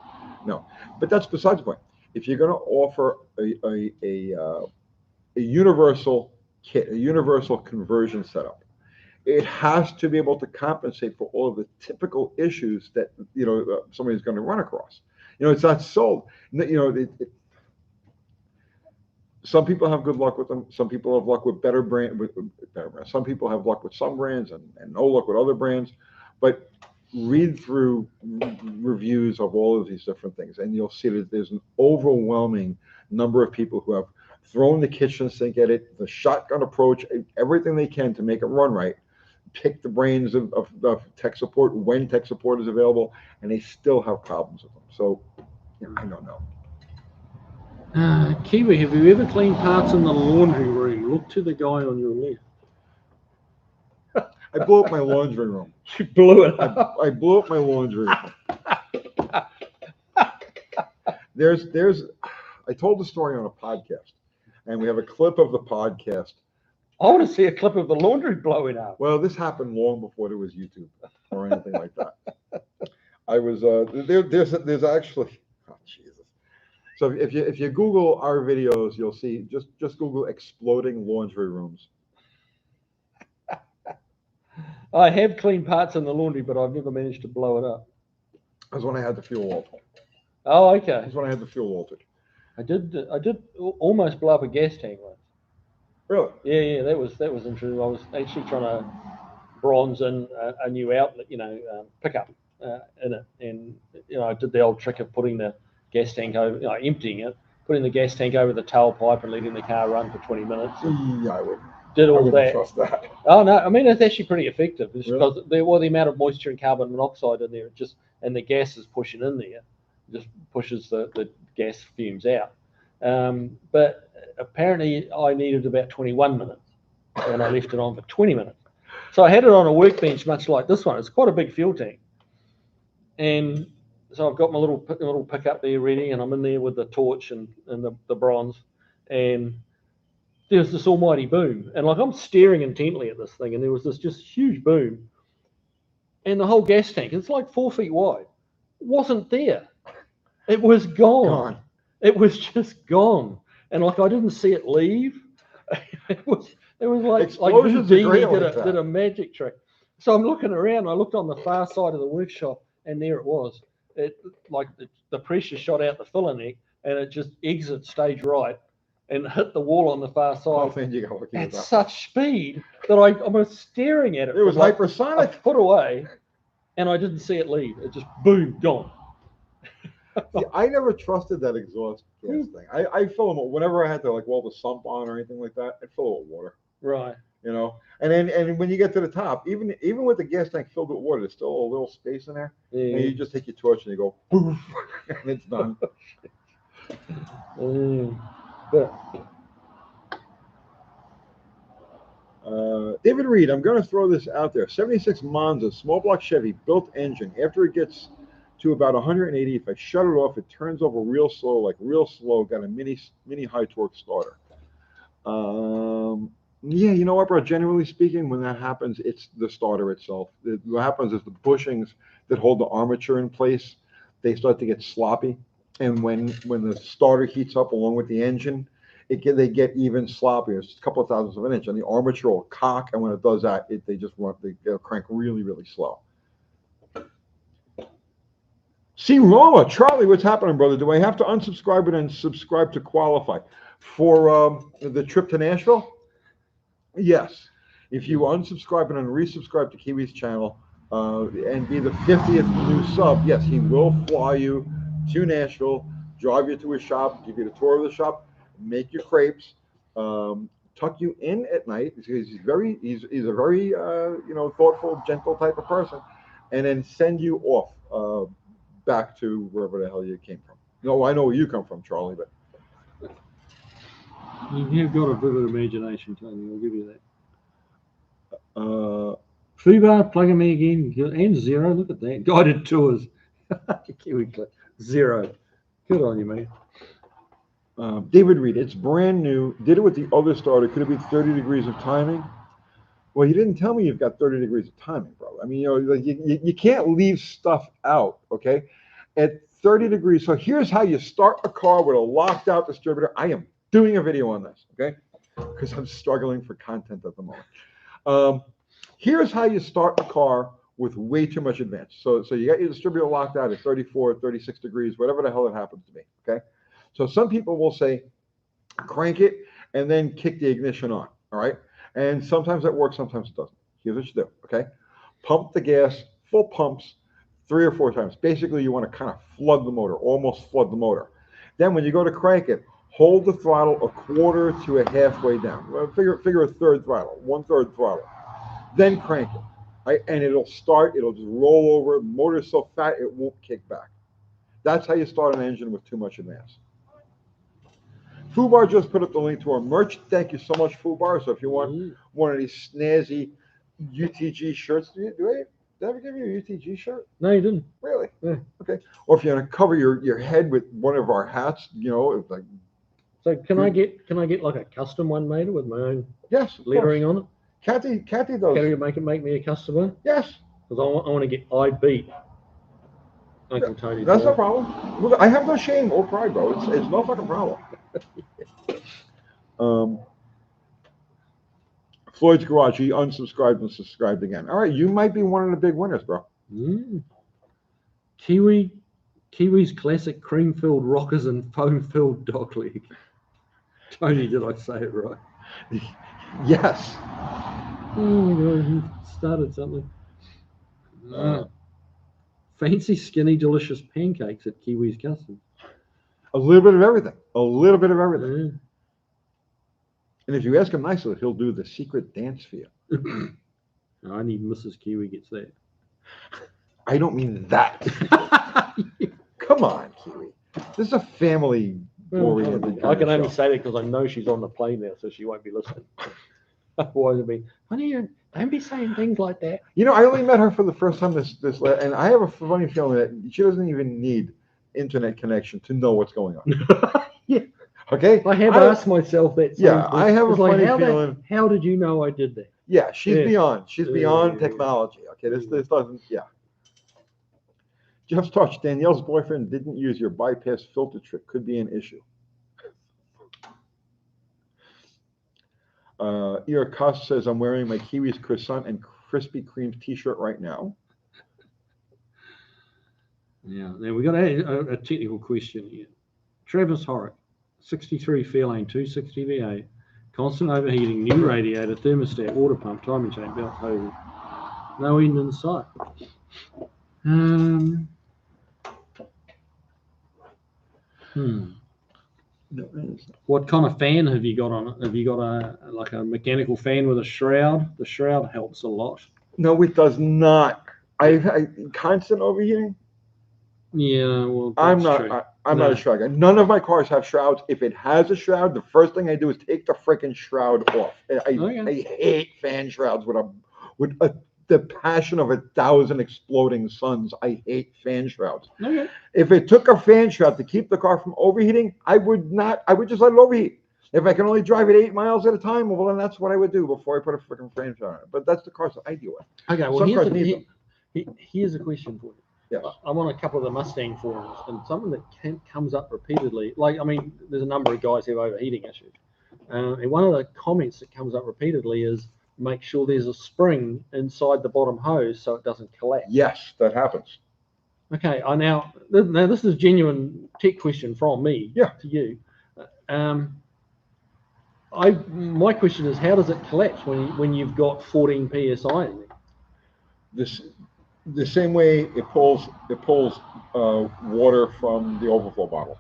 But that's besides the point. If you're going to offer a universal kit, a universal conversion setup, it has to be able to compensate for all of the typical issues that somebody's going to run across. It's not sold. Some people have good luck with them. Some people have luck with better brand, better brands. Some people have luck with some brands and no luck with other brands. But read through reviews of all of these different things, and you'll see that there's an overwhelming number of people who have thrown the kitchen sink at it, the shotgun approach, everything they can to make it run right. Pick the brains of tech support when tech support is available, and they still have problems with them. So, I don't know. Kiwi, have you ever cleaned parts in the laundry room? Look to the guy on your left. I blew up my laundry room. You blew it up. I blew up my laundry room. I told the story on a podcast, and we have a clip of the podcast. I want to see a clip of the laundry blowing up. Well, this happened long before there was YouTube or anything like that. I was there's actually, oh Jesus. So if you Google our videos, you'll see just Google exploding laundry rooms. I have cleaned parts in the laundry, but I've never managed to blow it up. That's when I had the fuel altered. Oh, okay. That's when I had the fuel altered. I did almost blow up a gas tank once. Really? Yeah, that was interesting. I was actually trying to bronze in a new outlet, pickup in it, and I did the old trick of putting the gas tank over, emptying it, putting the gas tank over the tailpipe and letting the car run for 20 minutes. Yeah, I would. Did all that. Trust that. Oh no, I mean it's actually pretty effective. It's Really? because the amount of moisture and carbon monoxide in there, and the gas is pushing in there, just pushes the gas fumes out. But apparently I needed about 21 minutes, and I left it on for 20 minutes. So I had it on a workbench, much like this one. It's quite a big fuel tank, and so I've got my little pickup there ready, and I'm in there with the torch and the bronze, and there's this almighty boom, and I'm staring intently at this thing, and there was this just huge boom, and the whole gas tank, it's like 4 feet wide, wasn't there. It was gone. It was just gone, and I didn't see it leave. It was like Explosions did a magic trick. So I'm looking around. I looked on the far side of the workshop, and there it was. It the pressure shot out the filler neck, and it just exit stage right and hit the wall on the far side at such speed that I was staring at it. It was hypersonic. A foot away, and I didn't see it leave. It just boom, gone. See, I never trusted that exhaust gas thing. I fill them whenever I had to weld the sump on or anything like that. I fill it with water. Right. And when you get to the top, even with the gas tank filled with water, there's still a little space in there. Yeah. And you just take your torch and you go poof, and it's done. David Reed, I'm going to throw this out there. 76 Monza, small block Chevy, built engine. After it gets to about 180, if I shut it off, it turns over real slow. Got a mini high torque starter. Yeah, you know what, bro? Generally speaking, when that happens, it's the starter itself. What happens is the bushings that hold the armature in place, they start to get sloppy. And when the starter heats up along with the engine, they get even sloppier. It's a couple of thousandths of an inch, and the armature will cock. And when it does that, they'll crank really, really slow. See, Roma, Charlie, what's happening, brother? Do I have to unsubscribe and subscribe to qualify for the trip to Nashville? Yes. If you unsubscribe and then resubscribe to Kiwi's channel and be the 50th new sub, yes, he will fly you to Nashville, drive you to his shop, give you the tour of the shop, make your crepes, tuck you in at night because he's a very thoughtful, gentle type of person, and then send you off back to wherever the hell you came from. No, I know where you come from, Charlie, but you've got a vivid imagination, Tony. I'll give you that. Fubar, plugging me again, and zero. Look at that. Guided tours. Kiwi clip. Zero. Good on you, mate. David Reed, it's brand new. Did it with the other starter. Could it be 30 degrees of timing? Well, you didn't tell me you've got 30 degrees of timing, bro. I mean, you can't leave stuff out, okay? At 30 degrees. So here's how you start a car with a locked out distributor. I am doing a video on this, okay? Because I'm struggling for content at the moment. Here's how you start a car with way too much advance. So you got your distributor locked out at 34, 36 degrees, whatever the hell it happens to be, okay? So some people will say, crank it, and then kick the ignition on. All right. And sometimes that works, sometimes it doesn't. Here's what you do. Okay. Pump the gas, full pumps, 3 or 4 times. Basically, you want to kind of flood the motor, almost flood the motor. Then when you go to crank it, hold the throttle a quarter to a halfway down. Well, figure a third throttle, 1/3 throttle. Then crank it. Right? And it'll start, it'll just roll over. The motor's so fat, it won't kick back. That's how you start an engine with too much advance. Fubar just put up the link to our merch. Thank you so much, Fubar. So if you want one of these snazzy UTG shirts, did I ever give you a UTG shirt? No, you didn't. Really? Yeah. Okay. Or if you want to cover your head with one of our hats, you know, like. So can I get like a custom one made with my own lettering on it? Kathy does. Can you make me a custom one? Yes. Because I want to get I beat Uncle Tony. That's no problem. Look, I have no shame or pride, bro. It's no fucking problem. Floyd's Garage, he unsubscribed and subscribed again. All right, you might be one of the big winners, bro. Kiwi's classic cream-filled rockers and foam-filled dog leg. Tony, did I say it right? Yes. Oh my God, he started something. Fancy, skinny, delicious pancakes at Kiwi's Custom. A little bit of everything. A little bit of everything. And if you ask him nicely, he'll do the secret dance for you. I need Mrs. Kiwi gets that. I don't mean that. Come on, Kiwi. This is a family oriented. I can only say that because I know she's on the plane now, so she won't be listening. Otherwise, it'd be, honey, don't be saying things like that. You know, I only met her for the first time and I have a funny feeling that she doesn't even need internet connection to know what's going on. Yeah. Okay. I have asked myself that. I have a funny feeling. How did you know I did that? Yeah, she's beyond. She's beyond technology. Okay, this doesn't. Yeah. Jeff's touch. Danielle's boyfriend didn't use your bypass filter trick. Could be an issue. Ira Cost says, I'm wearing my Kiwi's croissant and Krispy Kreme t-shirt right now. Yeah, now we got a technical question here. Travis Horrocks, 63 Fairlane 260 V8, constant overheating, new radiator, thermostat, water pump, timing chain, belt hose, no end in sight. What kind of fan have you got on it? Have you got a mechanical fan with a shroud? The shroud helps a lot. No, it does not. I constant overheating. Yeah, well, I'm not a shroud guy. None of my cars have shrouds. If it has a shroud, the first thing I do is take the freaking shroud off. I hate fan shrouds with the passion of 1,000 exploding suns. I hate fan shrouds. Okay. If it took a fan shroud to keep the car from overheating, I would just let it overheat. If I can only drive it 8 miles at a time, well, then that's what I would do before I put a freaking fan shroud on it. But that's the cars that I deal with. Okay, well, here's a question for you. Yes. I'm on a couple of the Mustang forums, and something that comes up repeatedly, there's a number of guys who have overheating issues. And one of the comments that comes up repeatedly is, make sure there's a spring inside the bottom hose so it doesn't collapse. Yes, that happens. Okay, now this is a genuine tech question from me to you. My question is, how does it collapse when you've got 14 psi in there? The same way it pulls water from the overflow bottle.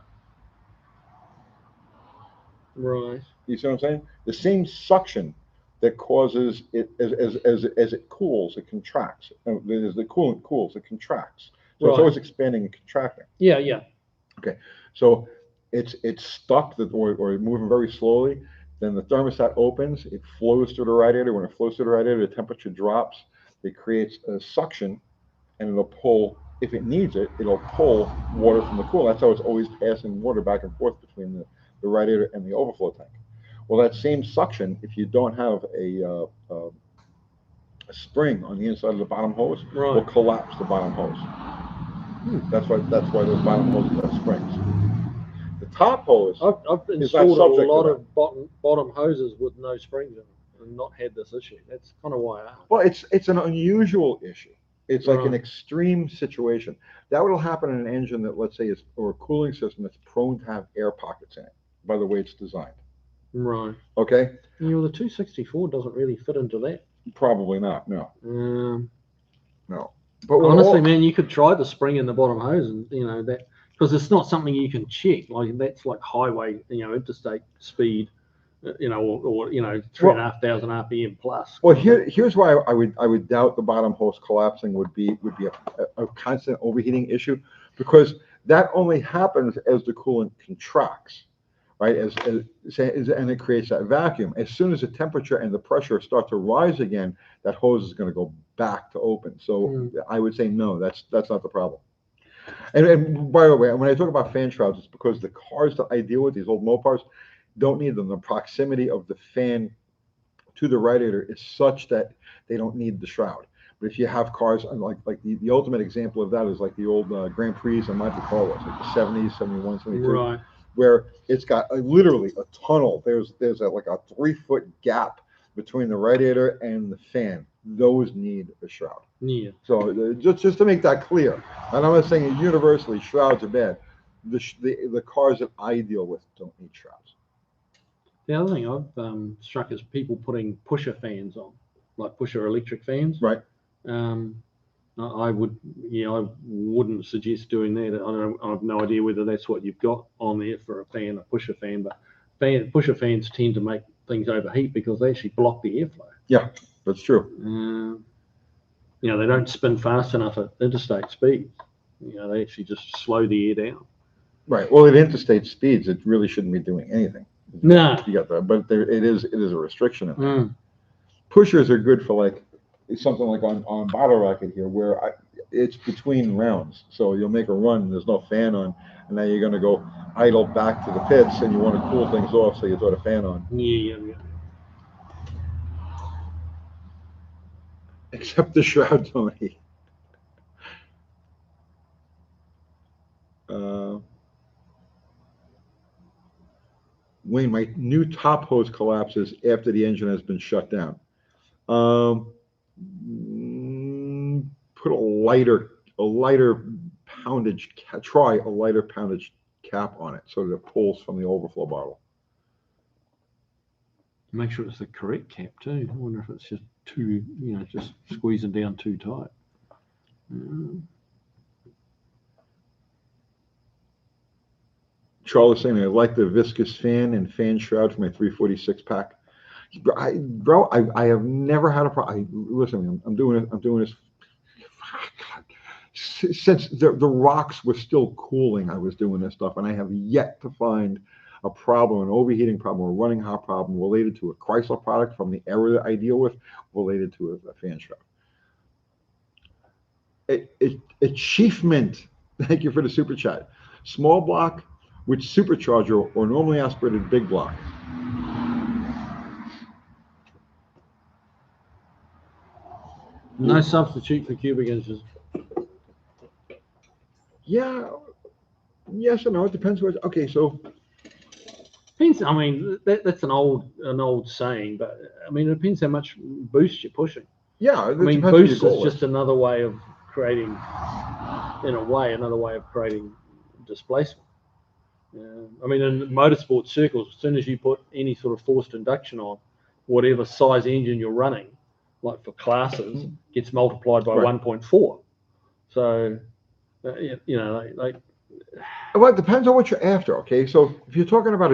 Right. You see what I'm saying? The same suction that causes it as it cools, it contracts. As the coolant cools, it contracts. So it's always expanding and contracting. Yeah. Okay. So it's stuck or moving very slowly. Then the thermostat opens, it flows through the radiator. When it flows through the radiator, the temperature drops. It creates a suction, and it'll pull, if it needs it, it'll pull water from the coolant. That's how it's always passing water back and forth between the radiator and the overflow tank. Well, that same suction, if you don't have a spring on the inside of the bottom hose, will collapse the bottom hose. That's why those bottom hoses have springs. The top hose, I've installed a lot of bottom hoses with no springs in them and not had this issue. That's kind of why I asked. Well, it's an unusual issue. It's like an extreme situation. That will happen in an engine that, let's say, or a cooling system that's prone to have air pockets in it by the way it's designed. Right. Okay, You know, the 264 doesn't really fit into that. probably not. No, Um, no. But with honestly, all- man, you could try the spring in the bottom hose, and you know that because it's not something you can check. Like that's like highway, interstate speed, or 3,500 RPM plus. Well, here's why I would doubt the bottom hose collapsing would be a constant overheating issue, because that only happens as the coolant contracts, right? And it creates that vacuum. As soon as the temperature and the pressure start to rise again, that hose is going to go back to open. So I would say no, that's not the problem. And by the way, when I talk about fan shrouds, it's because the cars that I deal with, these old Mopars, don't need them. The proximity of the fan to the radiator is such that they don't need the shroud. But if you have cars like the ultimate example of that is like the old Grand Prix and Monte Carlos, like the 70s, 71, 72, Right. where it's got literally a tunnel. There's like a 3-foot gap between the radiator and the fan. Those need a shroud. Yeah. So just to make that clear, and I'm not saying universally shrouds are bad. The cars that I deal with don't need shrouds. The other thing I've struck is people putting pusher fans on, like pusher electric fans. Right. I wouldn't suggest doing that. I have no idea whether that's what you've got on there for a pusher fan, but pusher fans tend to make things overheat because they actually block the airflow. Yeah, that's true. They don't spin fast enough at interstate speeds. They actually just slow the air down. Right. Well, at interstate speeds, it really shouldn't be doing anything. No. You got that, but it is a restriction in there. Pushers are good for like something like on bottle rocket here, where it's between rounds. So you'll make a run, and there's no fan on, and now you're going to go idle back to the pits, and you want to cool things off, so you throw the fan on. Yeah. Except the shroud, Tony. Wayne, my new top hose collapses after the engine has been shut down. Put a lighter poundage, try a lighter poundage cap on it so that it pulls from the overflow bottle. Make sure it's the correct cap too. I wonder if it's just just squeezing down too tight. Charles saying, I like the viscous fan and fan shroud for my 346 pack. I have never had a problem. Listen, I'm doing this since the rocks were still cooling. I was doing this stuff, and I have yet to find a problem, an overheating problem, or a running hot problem related to a Chrysler product from the era that I deal with, related to a fan shroud. Achievement. Thank you for the super chat. Small block with supercharger or normally aspirated big block. No substitute for cubic inches. Yeah. Yes or no? It depends what. Okay, so. Depends. I mean, that's an old saying, but I mean, it depends how much boost you're pushing. Yeah, I mean, boost is just another way of creating, another way of creating displacement. I mean, in motorsport circles, as soon as you put any sort of forced induction on, whatever size engine you're running, like for classes, gets multiplied by 1.4. So, well, it depends on what you're after. Okay, so if you're talking about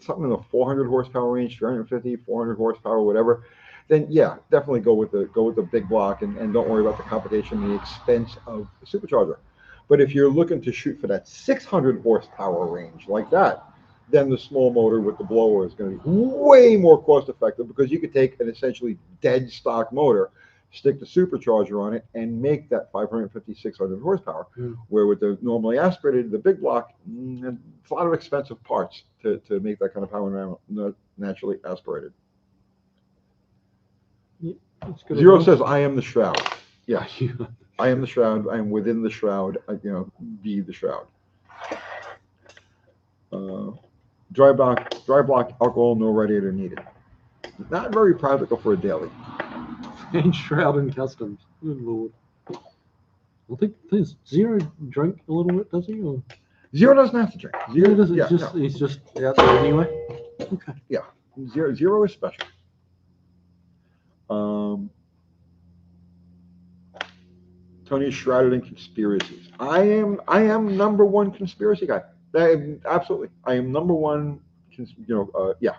something in the 400 horsepower range, 350, 400 horsepower, whatever, then yeah, definitely go with the big block and don't worry about the complication and the expense of the supercharger. But if you're looking to shoot for that 600 horsepower range like that, then the small motor with the blower is going to be way more cost effective, because you could take an essentially dead stock motor, stick the supercharger on it, and make that 550, 600 horsepower. Where with the normally aspirated, the big block, it's a lot of expensive parts to make that kind of power naturally aspirated. Zero says, I am the shroud. Yes. I am the shroud. I am within the shroud. Be the shroud. Dry block, alcohol, no radiator needed. Not very practical for a daily. And shroud and customs. Good Lord. I think there's Zero drink a little bit, does he? Or? Zero doesn't have to drink. Zero doesn't. He's just out there anyway. Okay. Yeah, zero is special. Tony is shrouded in conspiracies. I am number one conspiracy guy. Absolutely, I am number one. Yeah,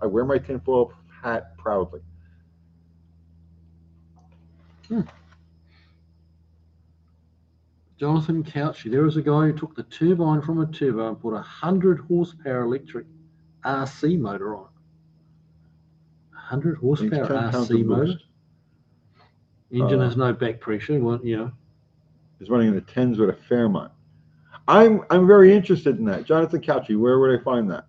I wear my tinfoil hat proudly. Jonathan Couchy. There was a guy who took the turbine from a turbo and put a 100 horsepower electric RC motor on it. 100 horsepower 10 pounds RC of motor. boost. Engine has no back pressure. Well, Is running in the tens with a Fairmont. I'm very interested in that. Jonathan Couchy, where would I find that?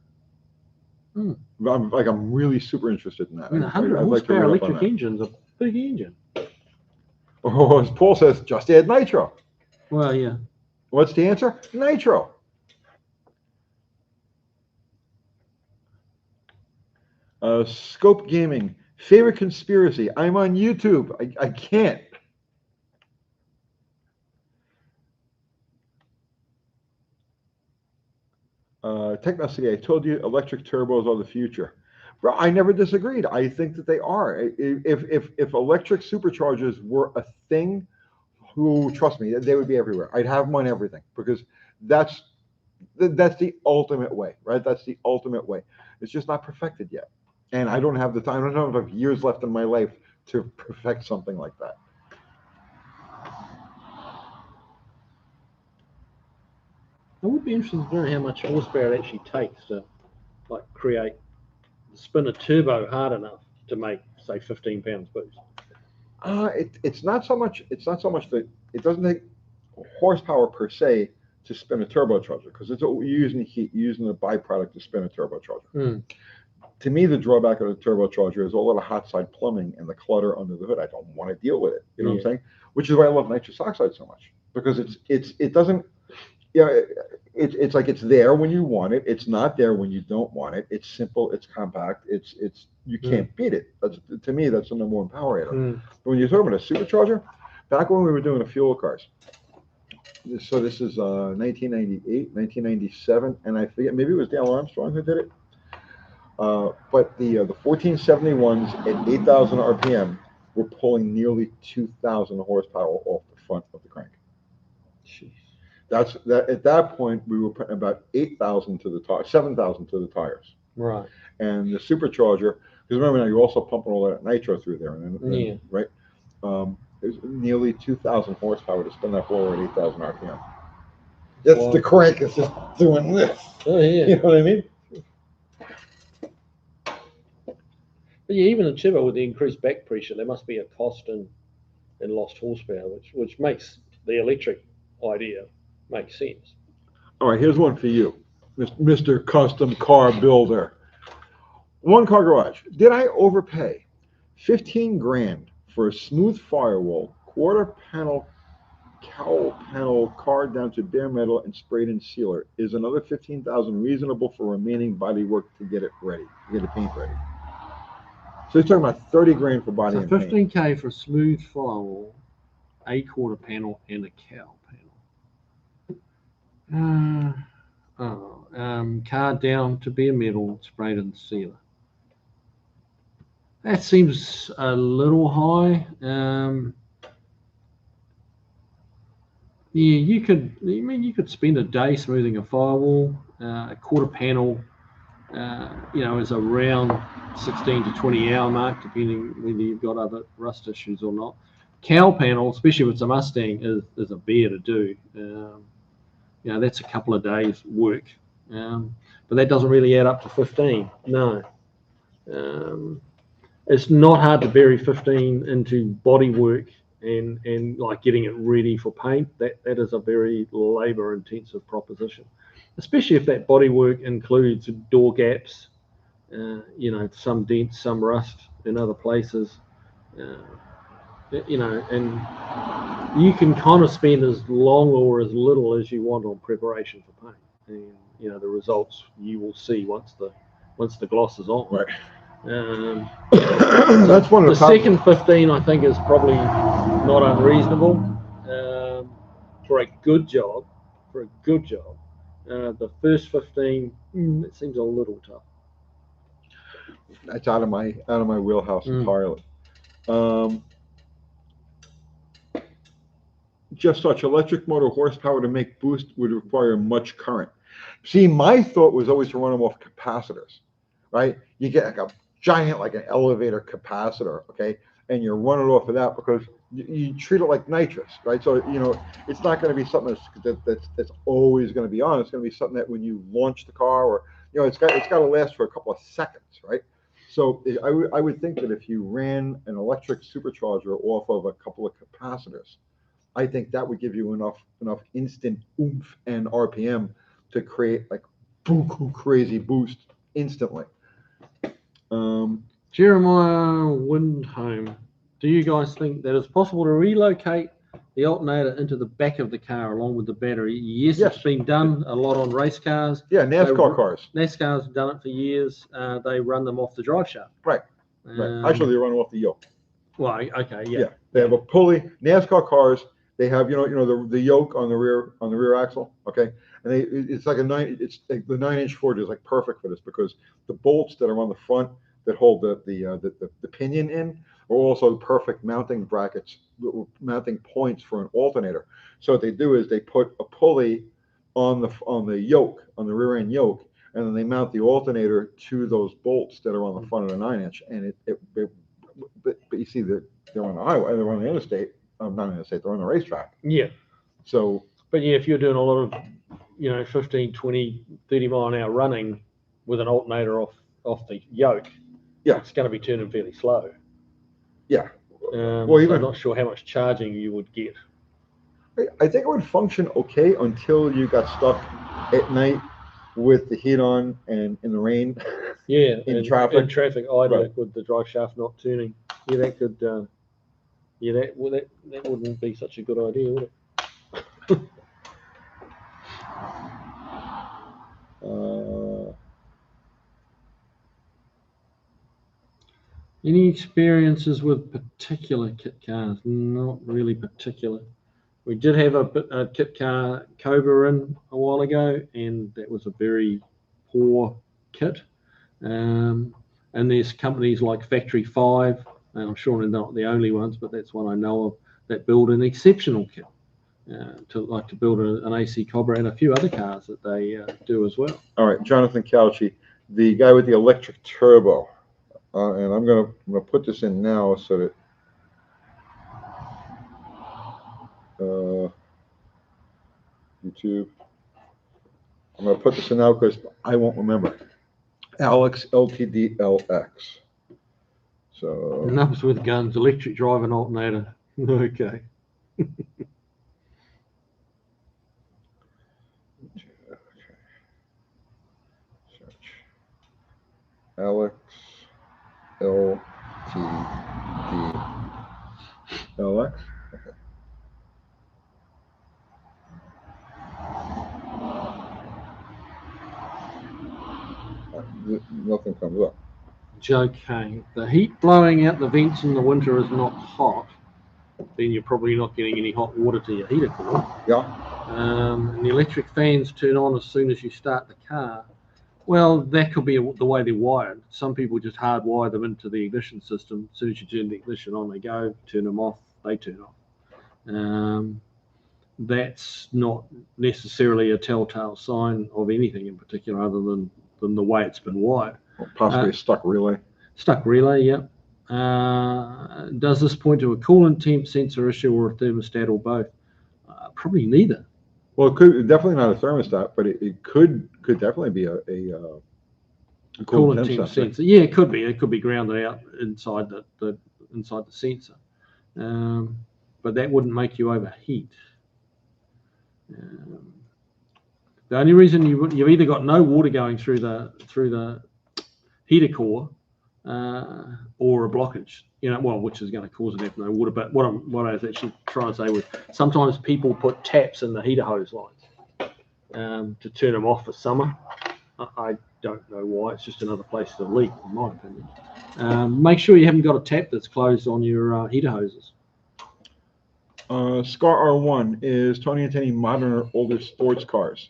I'm really super interested in that. I mean, 100 I'd like to horsepower read up on electric that. engine's a big engine. Oh, as Paul says, just add nitro. Well, yeah. What's the answer? Nitro. Scope Gaming. Favorite conspiracy. I'm on YouTube. I can't. Techno City, I told you electric turbos are the future. Bro, I never disagreed. I think that they are. If electric superchargers were a thing, trust me, they would be everywhere. I'd have them on everything because that's the ultimate way, right? That's the ultimate way. It's just not perfected yet. And I don't have the time. I don't have years left in my life to perfect something like that. I would be interested to know how much horsepower it actually takes to spin a turbo hard enough to make, say, 15 pounds boost. It's not so much that it doesn't take horsepower per se to spin a turbocharger because you're using heat, you're using the byproduct to spin a turbocharger. To me, the drawback of the turbocharger is all of the hot side plumbing and the clutter under the hood. I don't want to deal with it. You know what I'm saying? Which is why I love nitrous oxide so much because it doesn't. It's like it's there when you want it. It's not there when you don't want it. It's simple. It's compact. You can't beat it. To me, that's the number one power adder. But when you're talking about a supercharger, back when we were doing the fuel cars, so this is 1998, 1997, and I forget, maybe it was Dale Armstrong who did it. But the 1471s at 8,000 RPM were pulling nearly 2,000 horsepower off the front of the crank. Jeez. At that point, we were putting about 8,000 to the tires, 7,000 to the tires. Right. And the supercharger, because remember now, you're also pumping all that nitro through there, right? There's nearly 2,000 horsepower to spin that blower at 8,000 RPM. That's the crank is just doing this. Oh, yeah. You know what I mean? But yeah, even a turbo with the increased back pressure, there must be a cost in lost horsepower, which makes the electric idea make sense. All right, here's one for you, Mr. Custom Car Builder. One car garage. Did I overpay? 15 grand for a smooth firewall, quarter panel, cowl panel, car down to bare metal and sprayed in sealer. Is another 15,000 reasonable for remaining body work to get it ready, to get the paint ready? So he's talking about 30 grand for body and paint. 15K for a smooth firewall, a quarter panel, and a cowl panel. Car down to bare metal, sprayed in sealer. That seems a little high. Yeah, you could spend a day smoothing a firewall. A quarter panel, is around 16 to 20 hour mark, depending whether you've got other rust issues or not. Cowl panel, especially if it's a Mustang, is a bear to do. That's a couple of days work, but that doesn't really add up to 15. No. It's not hard to bury 15 into body work and like getting it ready for paint. That is a very labor intensive proposition, especially if that body work includes door gaps, some dents, some rust in other places, and you can kind of spend as long or as little as you want on preparation for paint, and the results you will see once the gloss is on. Right. That's one of the second 15, I think, is probably not unreasonable for a good job. The first 15, it seems a little tough. that's out of my wheelhouse entirely. Just such electric motor horsepower to make boost would require much current. See, my thought was always to run them off capacitors, right? You get like a giant, like an elevator capacitor, okay, and you run it off of that because you treat it like nitrous, right? So it's not going to be something that's always going to be on. It's going to be something that when you launch the car, or it's got to last for a couple of seconds, right? So I would think that if you ran an electric supercharger off of a couple of capacitors, I think that would give you enough instant oomph and RPM to create like buku crazy boost instantly. Jeremiah Windholm, do you guys think that it's possible to relocate the alternator into the back of the car along with the battery? Yes. It's been done a lot on race cars. Yeah, NASCAR cars. NASCAR's done it for years. They run them off the drive shaft. Right. Actually, they run off the yoke. Well, okay, yeah. Yeah, they have a pulley. NASCAR cars, they have the yoke on the rear axle, okay, and it's like the 9-inch forged is like perfect for this because the bolts that are on the front that hold the pinion in are also perfect mounting brackets, mounting points for an alternator. So what they do is they put a pulley on the yoke, on the rear end yoke, and then they mount the alternator to those bolts that are on the front of the 9-inch. And but you see that they're on the highway, they're on the interstate. Not interstate, they're on the racetrack. Yeah. So. But yeah, if you're doing a lot of 15, 20, 30 mile an hour running with an alternator off the yoke, yeah, it's going to be turning fairly slow. Yeah. Well, I'm not sure how much charging you would get. I think it would function okay until you got stuck at night with the heat on and in the rain. Yeah, in traffic idling, right, with the drive shaft not turning. Yeah, that could. That wouldn't be such a good idea, would it? Any experiences with particular kit cars? Not really particular. We did have a kit car Cobra in a while ago, and that was a very poor kit. And there's companies like Factory 5, and I'm sure they're not the only ones, but that's one I know of, that build an exceptional kit. To build an AC Cobra and a few other cars that they do as well. All right, Jonathan Cauchy, the guy with the electric turbo. And I'm gonna put this in now so that YouTube. I'm gonna put this in now because I won't remember. Alex LTDLX. So numbers with guns, electric drive and alternator. Okay. Search. Alex LTDLX. Okay. Nothing comes up. Okay. The heat blowing out the vents in the winter is not hot. Then you're probably not getting any hot water to your heater core. Yeah. And the electric fans turn on as soon as you start the car. Well, that could be the way they're wired. Some people just hardwire them into the ignition system. As soon as you turn the ignition on, they go. Turn them off, they turn off. That's not necessarily a telltale sign of anything in particular other than the way it's been wired. Or possibly a stuck relay. Stuck relay, yeah. Does this point to a coolant temp sensor issue or a thermostat or both? Probably neither. Well, it could definitely not a thermostat, but it could definitely be a coolant temp sensor. Yeah, it could be. It could be grounded out inside the sensor, but that wouldn't make you overheat. The only reason you've either got no water going through the heater core or a blockage, which is going to cause it to have no water. But what I was actually trying to say was sometimes people put taps in the heater hose lines to turn them off for summer. I don't know why. It's just another place to leak, in my opinion. Make sure you haven't got a tap that's closed on your heater hoses. Scar R1, is Tony intending modern or older sports cars?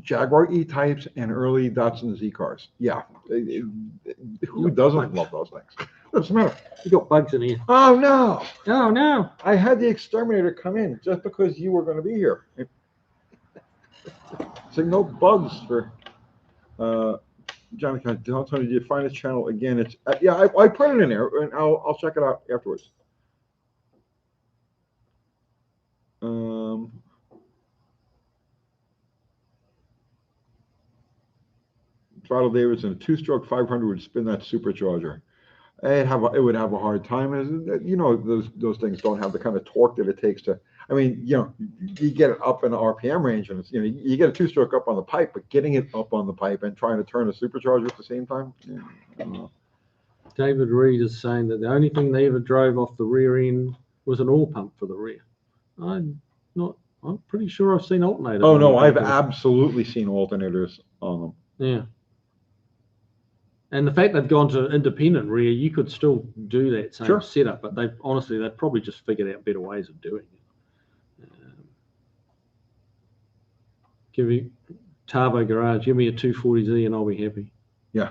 Jaguar E-types and early Datsun Z cars. Yeah. Who doesn't love those things? What's the matter? You got bugs in here. Oh, no. Oh no. I had the exterminator come in just because you were going to be here. So no bugs for Johnny. Tony, did you find this channel again? It's yeah, I put it in there, and I'll check it out afterwards. Throttle Davidson, 2-stroke 500 would spin that supercharger. It would have a hard time. You know, those things don't have the kind of torque that it takes to. I mean, you know, you get it up in the RPM range, and it's, you know, you get a 2-stroke up on the pipe, but getting it up on the pipe and trying to turn a supercharger at the same time. Yeah, I don't know. David Reed is saying that the only thing they ever drove off the rear end was an oil pump for the rear. I'm pretty sure I've seen alternators. Oh no, I've absolutely seen alternators on them. Yeah. And the fact they've gone to independent rear, you could still do that same setup, but they've probably just figured out better ways of doing it. Give me Tarbo Garage, give me a 240Z and I'll be happy. Yeah.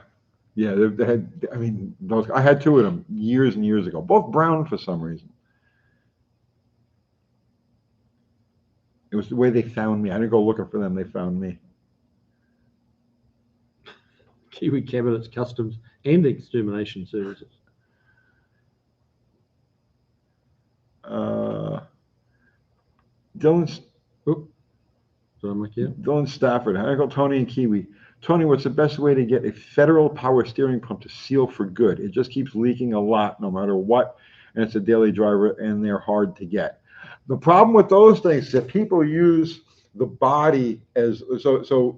Yeah, they had, I mean, I had 2 of them years and years ago, both brown for some reason. It was the way they found me. I didn't go looking for them, they found me. Kiwi Cabinets, Customs, and Extermination Services. Dylan Stafford, Uncle Tony and Kiwi. Tony, what's the best way to get a federal power steering pump to seal for good? It just keeps leaking a lot no matter what, and it's a daily driver, and they're hard to get. The problem with those things is that people use the body as so.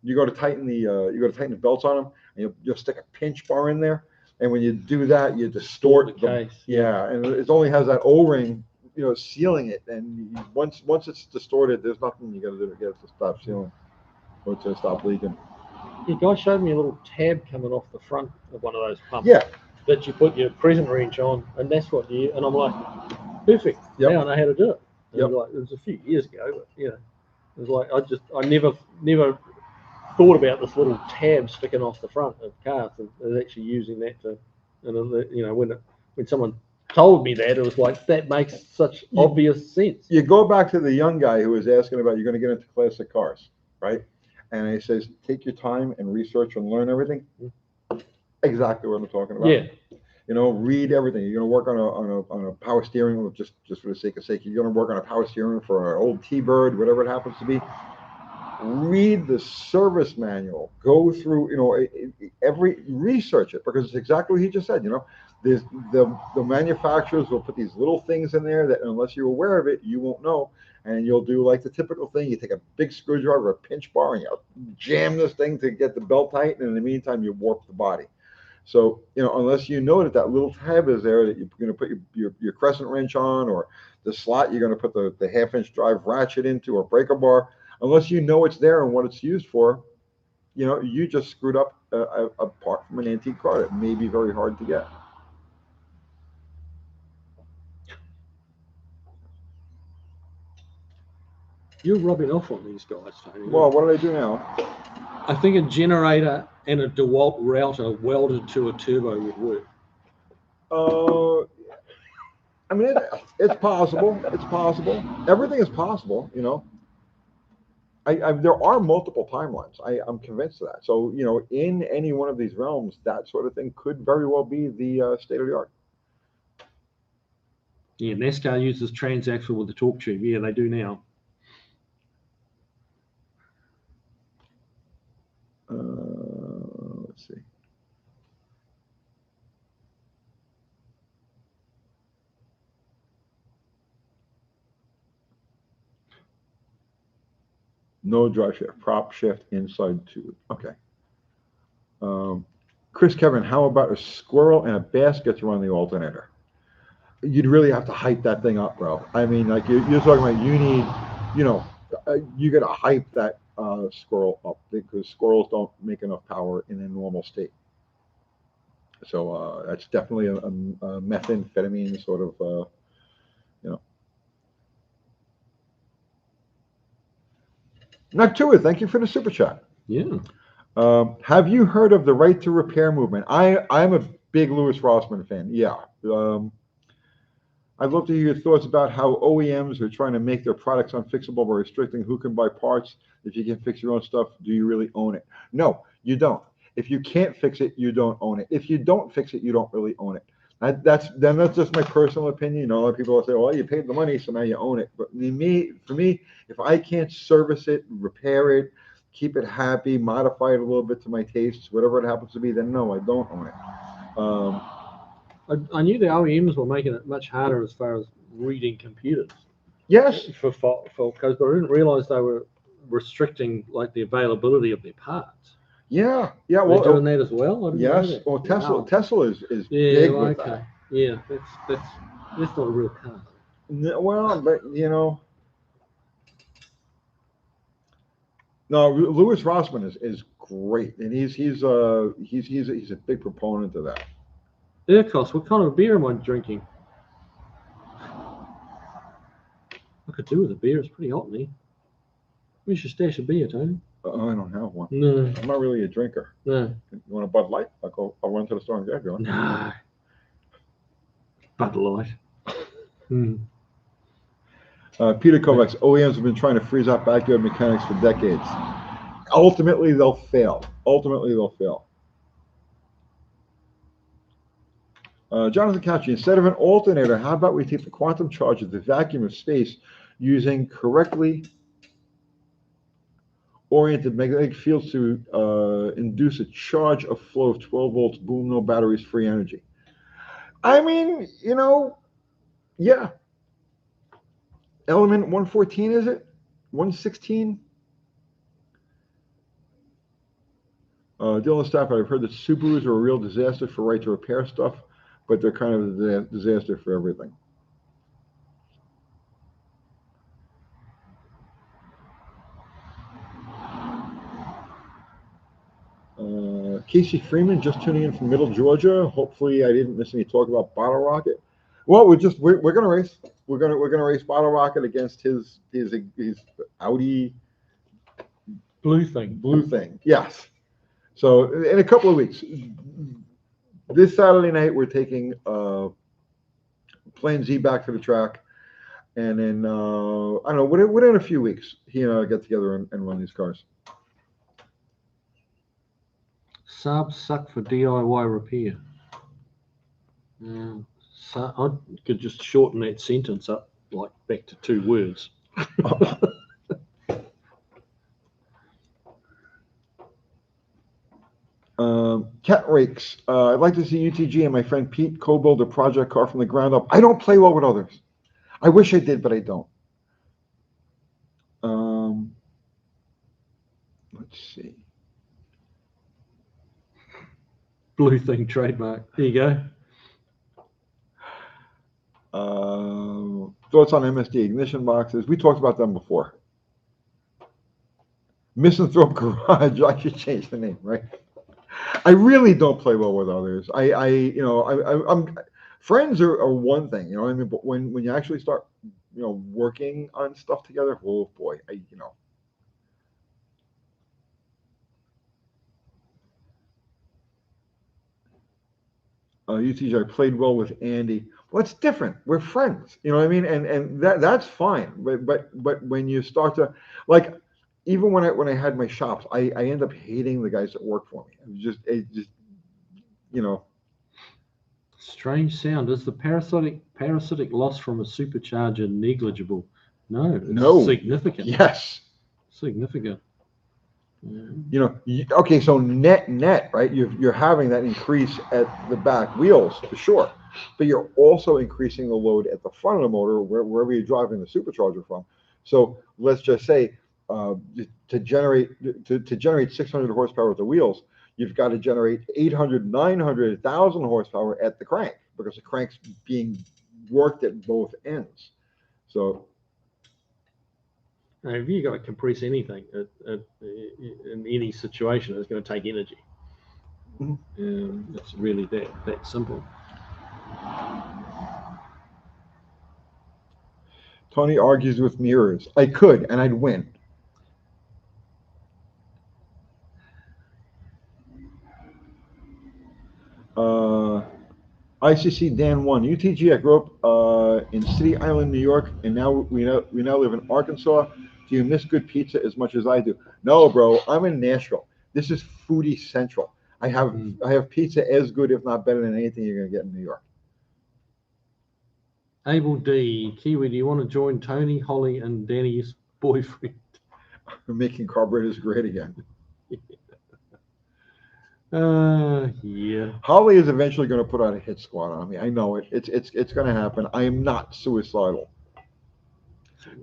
You go to tighten the belts on them, and you'll stick a pinch bar in there, and when you do that, you distort the case. Yeah, and it only has that O-ring, you know, sealing it, and once it's distorted, there's nothing you got to do to get it to stop sealing or to stop leaking. Yeah, guy showed me a little tab coming off the front of one of those pumps. Yeah. That you put your present wrench on, and that's what you. And I'm like, perfect. Yep. Now I know how to do it. Yep. It was a few years ago, but you know, it was like I never thought about this little tab sticking off the front of cars and actually using that to, and you know, when someone told me that, it was like, that makes such obvious sense. You go back to the young guy who was asking about, you're going to get into classic cars, right? And he says, take your time and research and learn everything. Exactly what I'm talking about. Yeah. You know, read everything. You're going to work on a power steering wheel, just for the sake of sake. You're going to work on a power steering for an old T-Bird, whatever it happens to be. Read the service manual. Go through, you know, research it, because it's exactly what he just said. You know, there's the manufacturers will put these little things in there that unless you're aware of it, you won't know. And you'll do like the typical thing. You take a big screwdriver, a pinch bar, and you jam this thing to get the belt tight. And in the meantime, you warp the body. So, you know, unless you know that little tab is there that you're going to put your crescent wrench on, or the slot you're going to put the 1/2-inch drive ratchet into, or breaker bar, unless you know it's there and what it's used for, you know, you just screwed up a part from an antique car that may be very hard to get. You're rubbing off on these guys, Tony. Well, what did I do now? I think a generator and a DeWalt router welded to a turbo would work. I mean, it's possible. It's possible. Everything is possible, you know. There are multiple timelines. I'm convinced of that. So, you know, in any one of these realms, that sort of thing could very well be the state of the art. Yeah, NASCAR uses transaxle with the torque tube. Yeah, they do now. Let's see. No drive shift, prop shift inside tube. Okay. Chris Kevin, how about a squirrel and a basket to run the alternator? You'd really have to hype that thing up, bro. I mean, like you're talking about, you need, you know, you got to hype that squirrel up, because squirrels don't make enough power in a normal state. So that's definitely a methamphetamine sort of, you know. Noctua, thank you for the super chat. Yeah. Have you heard of the right to repair movement? I'm a big Louis Rossmann fan. Yeah. I'd love to hear your thoughts about how OEMs are trying to make their products unfixable by restricting who can buy parts. If you can fix your own stuff, do you really own it? No, you don't. If you can't fix it, you don't own it. If you don't fix it, you don't really own it. That's just my personal opinion. You know, a lot of people will say, "Well, you paid the money, so now you own it." But for me, if I can't service it, repair it, keep it happy, modify it a little bit to my tastes, whatever it happens to be, then no, I don't own it. I knew the OEMs were making it much harder as far as reading computers. Yes. For codes, but I didn't realize they were restricting like the availability of their parts. Yeah. Yeah. They're doing that as well. I didn't know Yes. that. Well, Wow. Tesla is Yeah. big Well, with okay. that. Yeah. That's not a real car. Well, but you know, no, Louis Rossmann is great, and he's a big proponent of that. Urkos, what kind of beer am I drinking? I could do with a beer. It's pretty hot in here. We should stash a beer, Tony. I don't have one. No. I'm not really a drinker. No. You want a Bud Light? I'll run to the store and grab you one. No. Bud Light. Peter Kovacs, OEMs have been trying to freeze out backyard mechanics for decades. Ultimately, they'll fail. Jonathan Couchy, instead of an alternator, how about we take the quantum charge of the vacuum of space using correctly oriented magnetic fields to induce a charge of flow of 12 volts, boom, no batteries, free energy. I mean, you know, yeah. Element 114, is it? 116? Dylan Stafford, I've heard that Subarus are a real disaster for right to repair stuff, but they're kind of a disaster for everything. Casey Freeman, just tuning in from Middle Georgia. Hopefully, I didn't miss any talk about Bottle Rocket. Well, we're gonna race. We're gonna race Bottle Rocket against his Audi Blue thing. Yes. So in a couple of weeks, this Saturday night we're taking Plan Z back to the track, and then I don't know. Within a few weeks, he and I get together and run these cars. Subs suck for DIY repair. So I could just shorten that sentence up, like back to 2 words. Cat Rakes. I'd like to see UTG and my friend Pete co-build a project car from the ground up. I don't play well with others. I wish I did, but I don't. Let's see. Blue thing trademark. There you go. Thoughts on MSD ignition boxes? We talked about them before. Misanthrope Garage. I should change the name, right? I really don't play well with others. I'm friends are one thing, you know what I mean? But when you actually start, you know, working on stuff together, oh boy, UTG, I played well with Andy. Well, it's different. We're friends, you know what I mean? And that's fine. But when you start to, like, even when I had my shops, I end up hating the guys that work for me. It just you know. Strange sound. Is the parasitic loss from a supercharger negligible? No. It's significant. Yes. Significant. You know, okay, so net, right? You're having that increase at the back wheels for sure, but you're also increasing the load at the front of the motor wherever you're driving the supercharger from. So let's just say to generate 600 horsepower at the wheels, you've got to generate 800, 900, 1,000 horsepower at the crank because the crank's being worked at both ends. So. If you got to compress anything in any situation, it's going to take energy. It's really that simple. Tony argues with mirrors. I could, and I'd win. ICC Dan 1. UTG, I grew up in City Island, New York, and now we now live in Arkansas. Do you miss good pizza as much as I do? No, bro. I'm in Nashville. This is foodie central. I have pizza as good, if not better, than anything you're gonna get in New York. Abel D. Kiwi, do you want to join Tony, Holly, and Danny's boyfriend? We're making carburetors great again. Yeah. Holly is eventually going to put out a hit squad on me. I know it. It's going to happen. I am not suicidal.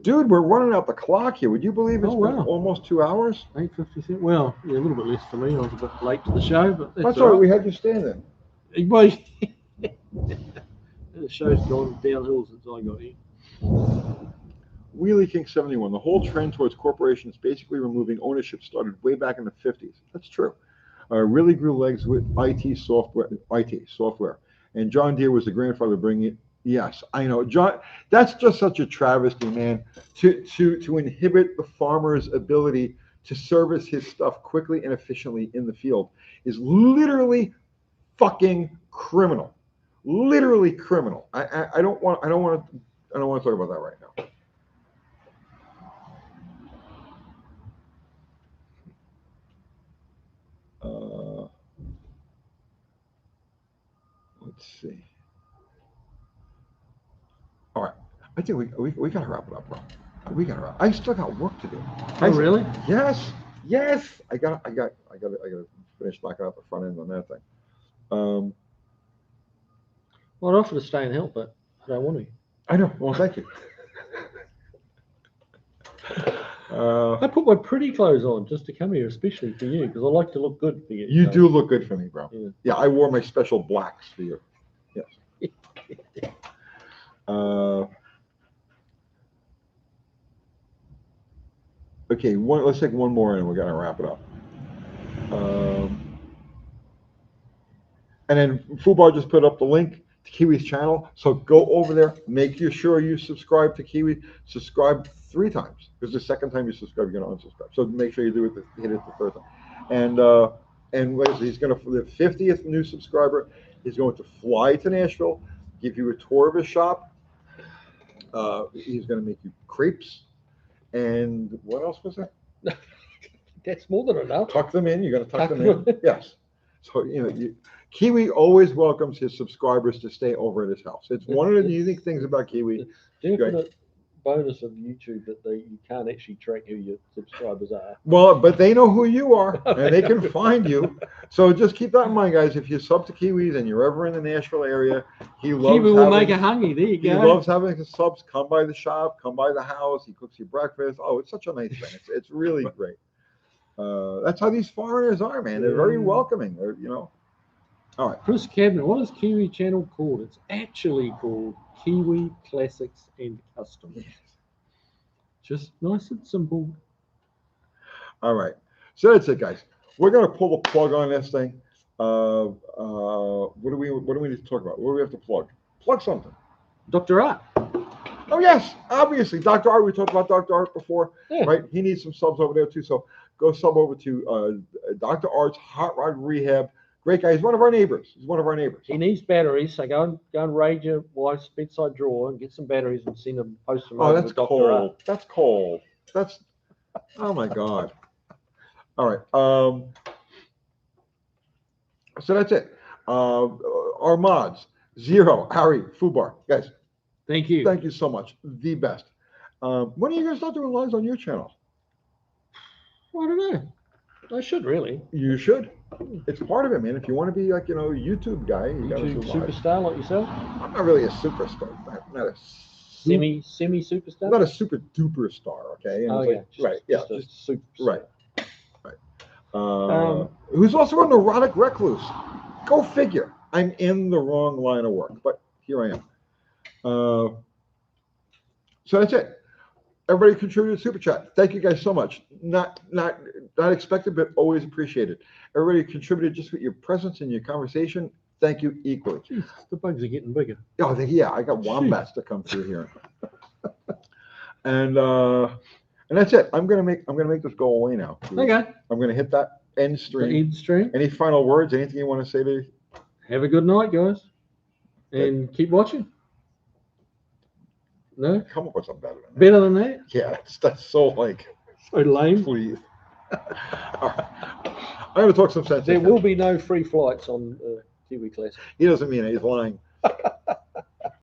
Dude, we're running out the clock here. Would you believe it's been almost 2 hours? 8:56. Well, yeah, a little bit less for me. I was a bit late to the show, but that's all right. We had you standing. Well, the show's gone downhill since I got here. Wheelie King 71. The whole trend towards corporations basically removing ownership started way back in the 50s. That's true. Really grew legs with IT software. And John Deere was the grandfather bringing it. Yes, I know. John, that's just such a travesty, man, to inhibit the farmer's ability to service his stuff quickly and efficiently in the field is literally fucking criminal. Literally criminal. I don't want to talk about that right now. Let's see. All right, I think we gotta wrap it up, bro. We gotta wrap. I still got work to do. Really? Yes. I gotta finish knocking out the front end on that thing. Well, I'd offer to stay and help, but I don't want to. I know. Well, thank you. I put my pretty clothes on just to come here, especially for you, because I like to look good for you. You do look good for me, bro. Yeah, I wore my special blacks for you. Yes. Okay, let's take one more and we're gonna wrap it up. And then Fubar just put up the link to Kiwi's channel, so go over there. Make sure you subscribe to Kiwi. Subscribe 3 times, because the second time you subscribe, you're gonna unsubscribe. So make sure you do it. Hit it the third time. And what is it? He's gonna, for the 50th new subscriber, he's going to fly to Nashville, give you a tour of his shop. He's gonna make you crepes. And what else was that? That's more than enough. Tuck them in. You're going to tuck them in. Yes. So, Kiwi always welcomes his subscribers to stay over at his house. It's one of the unique things about Kiwi. Definite bonus of YouTube that you can't actually track who your subscribers are. Well, but they know who you are, and they can find you. So just keep that in mind, guys. If you sub to Kiwis and you're ever in the Nashville area, Kiwi will make a hungry. There you go. He loves having his subs. Come by the shop. Come by the house. He cooks you breakfast. Oh, it's such a nice thing. It's really great. That's how these foreigners are, man. They're very welcoming. They're, All right. Chris Cabinet, what is Kiwi channel called? It's actually called Kiwi Classics and Custom. Yes. Just nice and simple. All right. So that's it, guys. We're gonna pull the plug on this thing. What do we need to talk about? What do we have to plug? Plug something. Dr. Art. Oh yes, obviously, Dr. Art. We talked about Dr. Art before, right? He needs some subs over there too. So go sub over to Dr. Art's Hot Rod Rehab. Great guy. He's one of our neighbors. He needs batteries, so go and raid your wife's bedside drawer and get some batteries and send them, post them. Oh, that's cold. That's cold. That's, oh my God. All right. So that's it. Our mods, Zero, Harry, Fubar, guys. Thank you. Thank you so much. The best. When are you gonna start doing lives on your channel? I don't know. I should really. You should. It's part of it, man. If you want to be like, a YouTube guy, you YouTube superstar like yourself. I'm not really a superstar. I'm not a semi superstar. I'm not a super duper star. Okay. And just super. Right. Who's also an erotic recluse. Go figure. I'm in the wrong line of work, but here I am. So that's it. Everybody contributed to Super Chat. Thank you guys so much. Not expected, but always appreciated. Everybody contributed just with your presence and your conversation. Thank you equally. Jeez, the bugs are getting bigger. Oh, I got wombats to come through here. And that's it. I'm gonna make this go away now. Okay. I'm gonna hit that end stream. The end stream. Any final words? Anything you want to say to have a good night, guys, and keep watching. No, Come up with something better than that. better than that. Yeah, that's so like, So lame. please. All right. I'm going to talk some sense. There will be no free flights on Kiwi Classic. He doesn't mean it. He's lying.